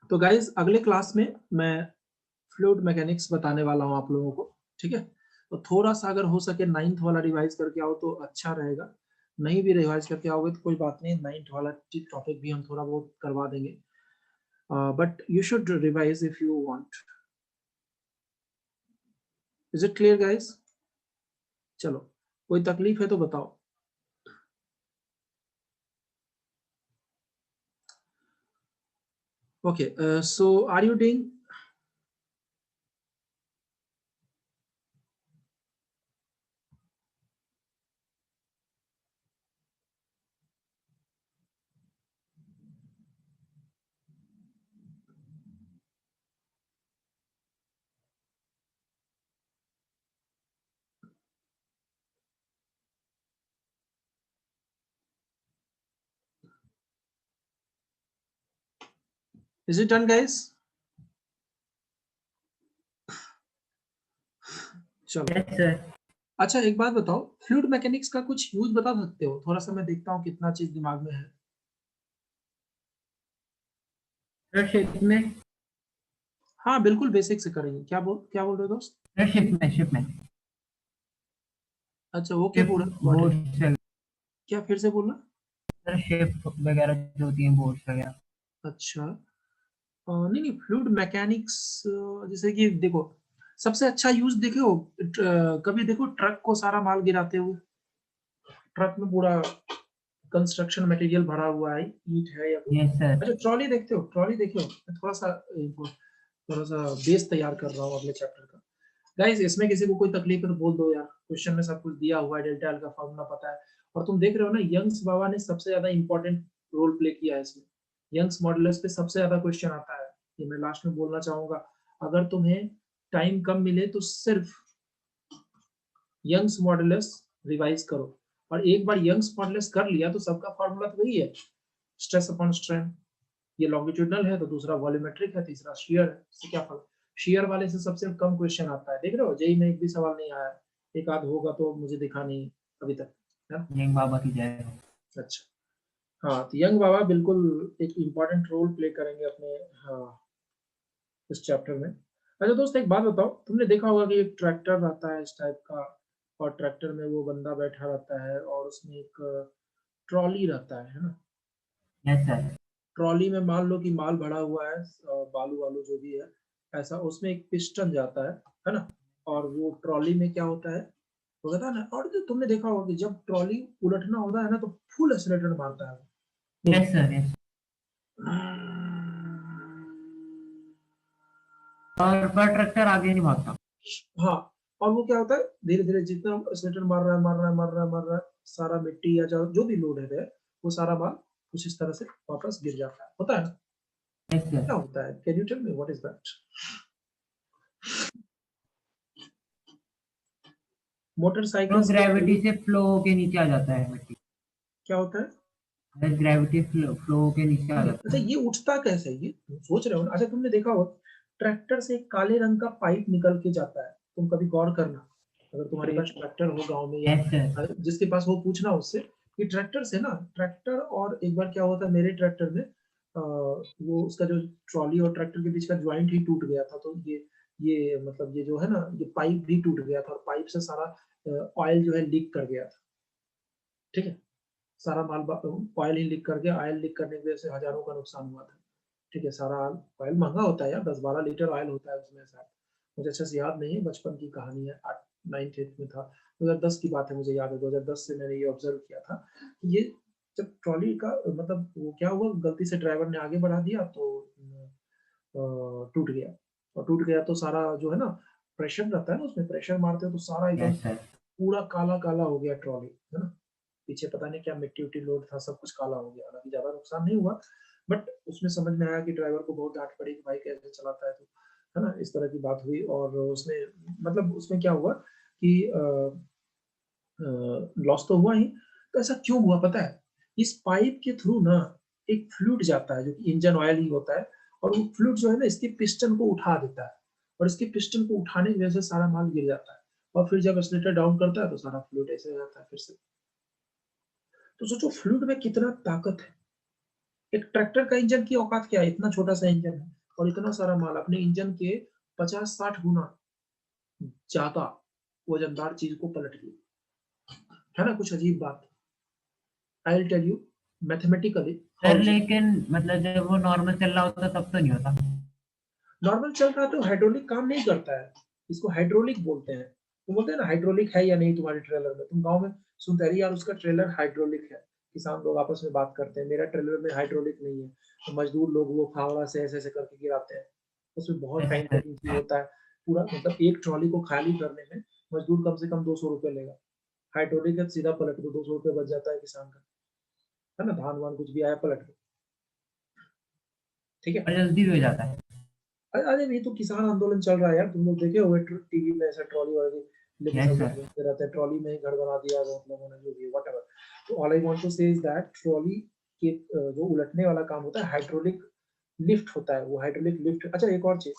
तो गाइज अगले क्लास में मैं फ्लूइड मैकेनिक्स बताने वाला हूँ आप लोगों को, ठीक है। तो थोड़ा सा अगर हो सके 9th वाला रिवाइज करके आओ तो अच्छा रहेगा, नहीं भी रिवाइज करके आओगे तो कोई बात नहीं, 9th वाला टॉपिक भी हम थोड़ा बहुत करवा देंगे, but you should revise if you want. Is it clear guys? चलो, कोई तकलीफ है तो बताओ। Okay, so are you doing? Is it done guys? चलो, यस सर। अच्छा एक बात बताओ, फ्लूइड मैकेनिक्स का कुछ यूज बता सकते हो? थोड़ा सा मैं देखता हूँ कितना चीज दिमाग में है। सर शिप में। हाँ बिल्कुल, बेसिक से करेंगे। क्या बोल रहे हो दोस्त? सर शिप में अच्छा ओके, शिप पूरा बोट्स वगैरह। क्या फिर से बोलना? सर शिप वगैरह जो होती हैं, बोट्स वगैरह। अच्छा, नहीं नहीं, फ्लूइड मैकेनिक्स जैसे कि देखो, सबसे अच्छा यूज देखो, कभी देखो ट्रक को सारा माल गिराते हुए, ट्रक में पूरा कंस्ट्रक्शन मटेरियल भरा हुआ है, ईंट है या कुछ। Yes sir. अच्छा ट्रॉली देखते हो? ट्रॉली देखो, मैं थोड़ा सा बेस तैयार कर रहा हूँ अगले चैप्टर का। गाइस इसमें किसी को कोई तकलीफ है तो बोल दो यार, क्वेश्चन में सब कुछ दिया हुआ है, डेल्टा एल का फॉर्मूला पता है। और तुम देख रहे हो ना, यंग्स बाबा ने सबसे ज्यादा इंपॉर्टेंट रोल प्ले किया है इसमें। यंग्स मॉडुलस पे सबसे ज्यादा क्वेश्चन आता है, ये मैं लास्ट में बोलना चाहूंगा। अगर तुम्हें टाइम कम मिले तो सिर्फ यंग्स मॉडुलस रिवाइज करो, और एक बार यंग्स मॉडुलस कर लिया तो सबका फॉर्मूला तो वही है, स्ट्रेस अपॉन स्ट्रेन। ये लॉन्गिट्यूडनल है तो दूसरा वॉल्यूमेट्रिक है, तीसरा शियर है। इससे क्या फर्क? शियर वाले से सबसे कम क्वेश्चन आता है, देख रहे हो, जेई में एक भी सवाल नहीं आया है। एक आध होगा तो मुझे दिखा नहीं अभी तक, है ना? यंग बाबा की जय हो। अच्छा, हाँ तो यंग बाबा बिल्कुल एक इम्पॉर्टेंट रोल प्ले करेंगे अपने, हाँ, इस चैप्टर में। अच्छा दोस्त एक बात बताओ, तुमने देखा होगा कि एक ट्रैक्टर रहता है इस टाइप का, और ट्रैक्टर में वो बंदा बैठा रहता है और उसमें एक ट्रॉली रहता है ना? Yes sir. ट्रॉली में मान लो कि माल भरा हुआ है, बालू वालू जो भी है, ऐसा, उसमें एक पिस्टन जाता है ना? और वो ट्रॉली में क्या होता है, वो कहता है ना, और जो तुमने देखा होगा कि जब ट्रॉली उलटना होता है ना तो फुल एक्सीलरेटर मारता है वो। Yes sir. यस। पर ट्रैक्टर आगे नहीं भागता। हाँ, और वो क्या होता है, धीरे धीरे जितना एक्सीलरेटर मार रहा है, सारा मिट्टी या जो भी लोड है वो सारा माल कुछ इस तरह से वापस गिर जाता है, होता है ना? Yes sir. क्या होता है, can you tell me what is that? तो मोटरसाइकिल्स के ग्रेविटी पहले से फ्लो होके नीचे आ जाता है मिट्टी। क्या होता है? ग्रेविटी फ्लो होके नीचे आ नहीं जाता अच्छा, है। ये उठता कैसे है, ये तुम सोच रहे हो ना? अच्छा तुमने देखा हो, ट्रैक्टर से एक काले रंग का पाइप निकल के जाता है, तुम कभी गौर करना, अगर तुम्हारे पास ट्रैक्टर हो गांव में, या यस सर। जिसके पास हो पूछना उससे कि ट्रैक्टर से ना, ट्रैक्टर, और एक बार क्या हुआ था मेरे ट्रैक्टर में, वो उसका जो ट्रॉली और ट्रैक्टर के बीच का ज्वाइंट ही टूट गया था, तो ये मतलब ये जो है ना, ये पाइप भी टूट गया था, और पाइप से सारा ऑयल जो है लीक कर गया था। ठीक है, सारा माल ऑयल ही लीक करके, ऑयल लीक करने की वजह से हजारों का नुकसान हुआ था। ठीक है, सारा ऑयल महंगा होता है यार, 10-12 लीटर ऑयल होता है उसमें शायद, मुझे अच्छे से याद नहीं है, बचपन की कहानी है, 8 9th 8th में था, 2010 की बात है, मुझे याद है 2010 से मैंने ये ऑब्जर्व किया था। ये जब ट्रॉली का मतलब वो क्या हुआ, गलती से ड्राइवर ने आगे बढ़ा दिया तो टूट गया, और टूट गया तो सारा जो है ना, प्रेशर रहता है ना उसमें, प्रेशर मारते हो तो सारा एकदम यस सर। पूरा काला काला हो गया ट्रॉली, है ना? पीछे पता नहीं क्या मिट्टी उट्टी लोड था, सब कुछ काला हो गया, हालांकि ज्यादा नुकसान नहीं हुआ, बट उसमें समझ में आया कि ड्राइवर को बहुत डांट पड़ी कि भाई कैसे चलाता है तो, है ना? इस तरह की बात हुई, और उसमें मतलब उसमें क्या हुआ कि लॉस तो हुआ ही, तो ऐसा क्यों हुआ पता है? इस पाइप के थ्रू ना एक फ्लूइड जाता है जो कि इंजन ऑयल ही होता है, और वो फ्लूइड जो है ना इसके पिस्टन को उठा देता है, और इसके पिस्टन को उठाने की वजह से सारा माल गिर जाता है, और फिर जब एक्सीलरेटर डाउन करता है तो सारा फ्लूइड ऐसे हो जाता है फिर से। तो सोचो फ्लूइड में कितना ताकत है। एक ट्रैक्टर का इंजन की औकात क्या है, इतना छोटा सा इंजन है, और इतना सारा माल अपने इंजन के 50-60 गुना ज्यादा वजनदार चीज को पलट दिया, है ना? कुछ अजीब बात। I will tell you mathematically sir लेकिन मतलब जब वो नॉर्मल चल रहा होता तब तो नहीं होता। नॉर्मल चल रहा तो हाइड्रोलिक काम नहीं करता है, इसको हाइड्रोलिक बोलते हैं। तुम बोलते हैं ना हाइड्रोलिक है या नहीं तुम्हारे ट्रेलर में, तुम गांव में सुनते रही यार उसका ट्रेलर हाइड्रोलिक है, किसान लोग आपस में बात करते हैं मेरा ट्रेलर में हाइड्रोलिक नहीं है, तो मजदूर लोग वो फावड़ा से ऐसे ऐसे करके गिराते हैं, उसमें बहुत यस टाइम सर। टेकिंग होता है, पूरा मतलब एक ट्रॉली को खाली करने में मजदूर कम से कम 200 रुपए लेगा, हाइड्रोलिक है सीधा पलट दो 200 रुपए बच जाता है किसान का, है ना, धान वान कुछ भी आया पलट दो, ठीक है। और जल्दी भी हो जाता है। अरे ये तो किसान आंदोलन चल रहा है यार, तुम लोग देखे होंगे टीवी में ऐसा ट्रॉली वाली लेके यस सब लोग सर। घूमते रहते हैं, ट्रॉली में ही घर बना दिया बहुत लोगों ने, जो भी व्हाटएवर। तो ऑल आई वांट टू से इज दैट ट्रॉली के जो उलटने वाला काम होता है हाइड्रोलिक लिफ्ट होता है, वो हाइड्रोलिक लिफ्ट। अच्छा एक और चीज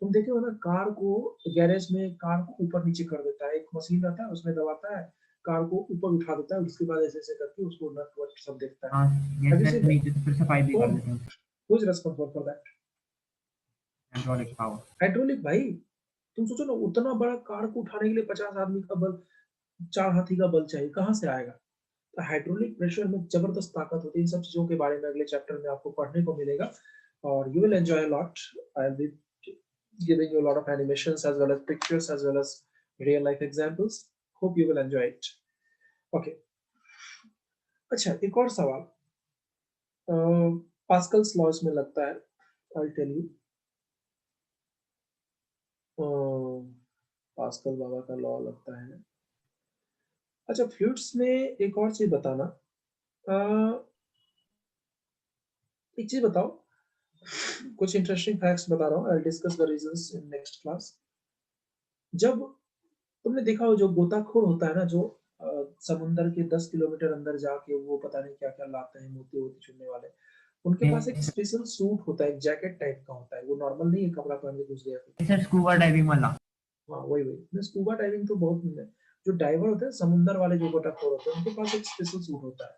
तुम देखे हो ना, कार को गैरेज में कार को ऊपर नीचे कर देता है, एक मशीन रहता है उसमें दबाता है, कार को ऊपर उठा देता है, उसके बाद ऐसे ऐसे करके उसको नट वट सब देखता है। हाँ yes have you sir, seen that? नीचे से फिर सफाई भी कर कौन, देते हैं। Who is responsible for that? Hydraulic power. Hydraulic भाई। तुम सोचो ना उतना बड़ा कार को उठाने के लिए 50 आदमी का बल, 4 हाथी का बल चाहिए, कहाँ से आएगा? तो हाइड्रोलिक प्रेशर में जबरदस्त ताकत होती है। इन सब चीजों के बारे में अगले चैप्टर में आपको पढ़ने को मिलेगा और you will enjoy a lot. I will be giving you a lot of animations as well as pictures as well as real life examples. Hope you will enjoy it. Okay. अच्छा एक और सवाल, पास्कल्स लॉज में लगता है, आई tell you, pascal बाबा का law लगता है। अच्छा फ्लूइड्स में एक और चीज बताना, एक चीज बताओ, कुछ इंटरेस्टिंग फैक्ट्स बता रहा हूँ, I discuss the reasons in next class. जब तुमने देखा हो जो गोताखोर होता है ना, जो समुंदर के 10 किलोमीटर अंदर जाके वो पता नहीं क्या क्या लाते हैं, मोती वोती चुनने वाले, उनके पास एक स्पेशल सूट होता है, एक जैकेट टाइप का होता है, वो नॉर्मल नहीं है कपड़ा पहन के घुस गया फिर। सर स्कूबा डाइविंग वाला। हाँ वही वही, स्कूबा डाइविंग तो बहुत है। जो डाइवर होते हैं समुंदर वाले जो गोताखोर होते हैं उनके पास एक स्पेशल सूट होता है।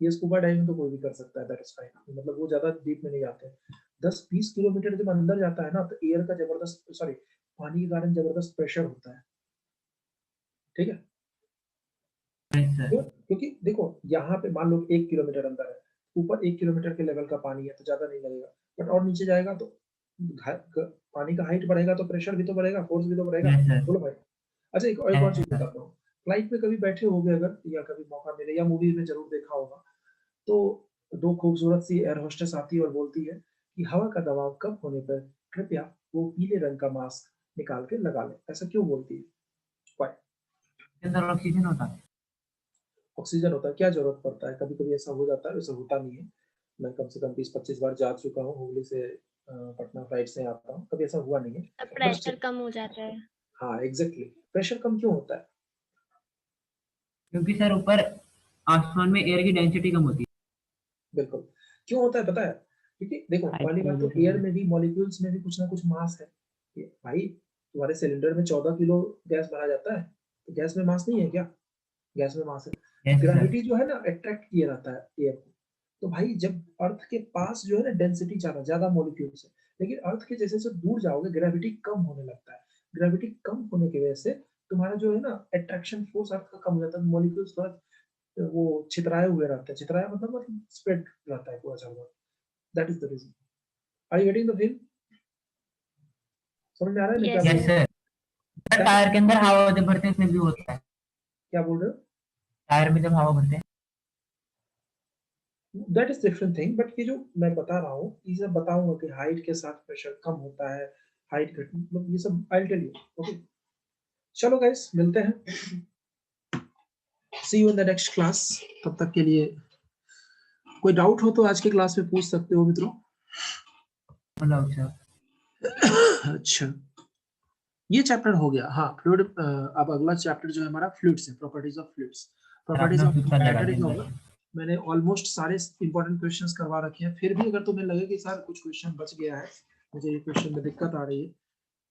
ये स्कूबा डाइविंग तो कोई भी कर सकता है, दैट इज फाइन, मतलब वो ज्यादा डीप में नहीं जाते हैं। 10-20 किलोमीटर जब अंदर जाता है ना तो एयर का जबरदस्त, सॉरी, पानी के कारण जबरदस्त प्रेशर होता है, ठीक है। Yes sir. क्यों? क्योंकि देखो यहाँ पे मान लो 1 किलोमीटर अंदर है, ऊपर 1 किलोमीटर के लेवल का पानी है तो ज्यादा नहीं लगेगा, बट और नीचे जाएगा तो पानी का हाइट बढ़ेगा तो प्रेशर भी तो बढ़ेगा, फोर्स भी तो बढ़ेगा। Yes sir. बोलो भाई। अच्छा एक और यस चीज सर। बताता हूँ, फ्लाइट में कभी बैठे होगे अगर, या कभी मौका मिले या मूवी में जरूर देखा होगा, तो दो खूबसूरत सी एयर होस्टेस आती है और बोलती है कि हवा का दबाव कम होने पर कृपया वो पीले रंग का मास्क निकाल के लगा लें। ऐसा क्यों बोलती है? Why? इसके अंदर ऑक्सीजन होता है। ऑक्सीजन होता है, क्या जरूरत पड़ता है, कभी कभी ऐसा हो जाता है, वैसा होता नहीं है। मैं कम से कम 20-25 बार जा चुका हूँ, हुगली से पटना फ्लाइट से आता हूँ, कभी ऐसा हुआ नहीं है। तब बट प्रेशर कम हो जाता है। हाँ एग्जैक्टली, प्रेशर कम क्यों होता है? क्योंकि सर ऊपर आसमान में एयर की डेंसिटी कम होती बिल्कुल। क्यों होता है पता है? क्योंकि देखो है। पहली बात तो एयर में भी मॉलिक्यूल्स में भी कुछ ना कुछ मास है। भाई तुम्हारे सिलेंडर में 14 किलो गैस भरा जाता है, तो गैस में मास नहीं है क्या? गैस में मास है। Yes sir. ग्रेविटी जो है ना अट्रैक्ट किए रहता है एयर को। तो भाई जब अर्थ के पास जो है ना डेंसिटी ज्यादा ज्यादा मॉलिक्यूल्स है, लेकिन अर्थ के जैसे जैसे दूर जाओगे ग्रेविटी कम होने लगता है। ग्रेविटी कम होने की वजह से तुम्हारा जो है ना अट्रैक्शन फोर्स अर्थ का कम हो जाता है, मॉलिक्यूल्स थोड़ा वो छितराए हुए रहते हैं, छितराया मतलब स्प्रेड रहता है पूरा चारों। That is the reason. Are you getting the feel? समझ में आ रहा है मैं क्या यस बोल यस रहा सर। हूँ? सर। सर दैट टायर के अंदर हवा जब भरते हैं उसमें भी होता है। क्या बोल रहे हो? टायर में जब हवा भरते हैं। That is different thing, but ये जो मैं बता रहा हूँ ये सब बताऊंगा कि हाइट के साथ प्रेशर कम होता है, हाइट घट, मतलब ये सब आई टेल यू। ओके चलो गाइस मिलते हैं, see you in the next class. तब तक के लिए कोई डाउट हो तो आज की क्लास में पूछ सकते हो मित्रों। मतलब सर अच्छा ये चैप्टर हो गया, हाँ फ्लूइड। अब अगला चैप्टर जो है हमारा फ्लूइड्स है, प्रॉपर्टीज ऑफ फ्लूइड्स। प्रॉपर्टीज अपना ऑफ सूत्र लगा मैटर के इज अंदर। ओवर। मैंने ऑलमोस्ट सारे इंपॉर्टेंट क्वेश्चंस करवा रखे हैं, फिर भी अगर तुम्हें लगे कि सर कुछ क्वेश्चन बच गया है, मुझे ये क्वेश्चन में दिक्कत आ रही है,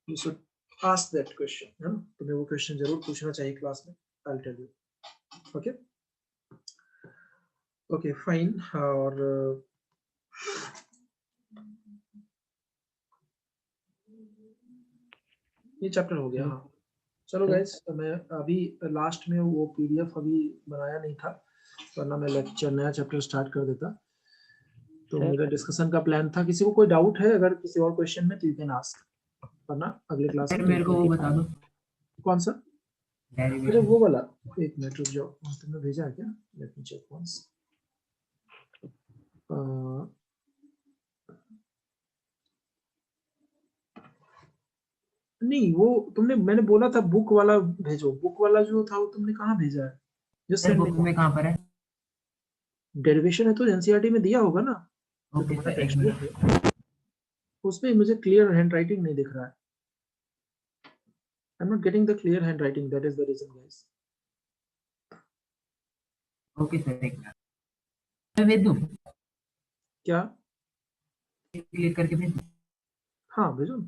you should ask that question, है ना, तुम्हें वो क्वेश्चन जरूर पूछना चाहिए क्लास में। I will tell you. Okay okay fine. और ये चैप्टर हो गया, हाँ। चलो गाइस मैं अभी लास्ट में वो पीडीएफ अभी बनाया नहीं था, वरना मैं लेक्चर नया चैप्टर स्टार्ट कर देता। तो मेरा डिस्कशन का प्लान था, किसी को कोई डाउट है अगर किसी और क्वेश्चन में तो यू कैन आस्क, वरना अगले क्लास में मेरे को वो बता दो। कौन सा? अरे डेरिवेशन। वो वाला, एक मिनट रुक जाओ, तुमने भेजा है क्या? Let me check once. नहीं वो तुमने, मैंने बोला था बुक वाला भेजो, बुक वाला जो था वो तुमने कहाँ भेजा है? जस्ट सर सेंड बुक में कहाँ पर है? डेरिवेशन है तो एनसीईआरटी में दिया होगा ना, जो ओके तुम्हारा सर, एक टेक्स्ट बुक मिनट। है उसमें मुझे क्लियर हैंडराइटिंग नहीं दिख रहा है। I'm not getting the clear handwriting, that is the reason guys. Okay sir, एक मिनट। मैं भेज दूँ? क्या? क्लिक करके भेज दूँ? हाँ भेजो।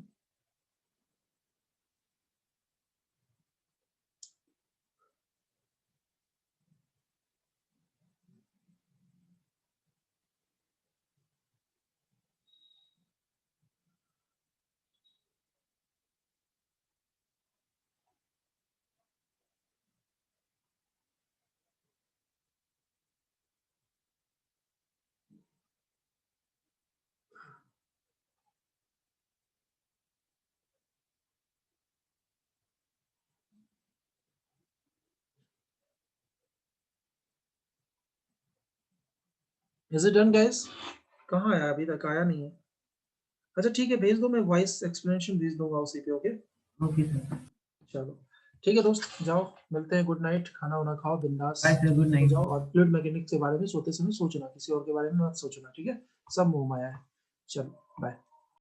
Is it done guys? कहाँ है? अभी तक आया नहीं है। अच्छा ठीक है, भेज दो, मैं वॉइस एक्सप्लेनेशन भेज दूंगा उसी पे। Okay okay sir. चलो ठीक है दोस्त, जाओ मिलते हैं, गुड नाइट, खाना वाना खाओ, बिंदास बाय सर, गुड हो नाइट। जाओ। और फ्लूइड मैकेनिक्स के बारे में सोते समय सोचना, किसी और के बारे में मत सोचना, ठीक है? सब मोह माया है। चलो बाय।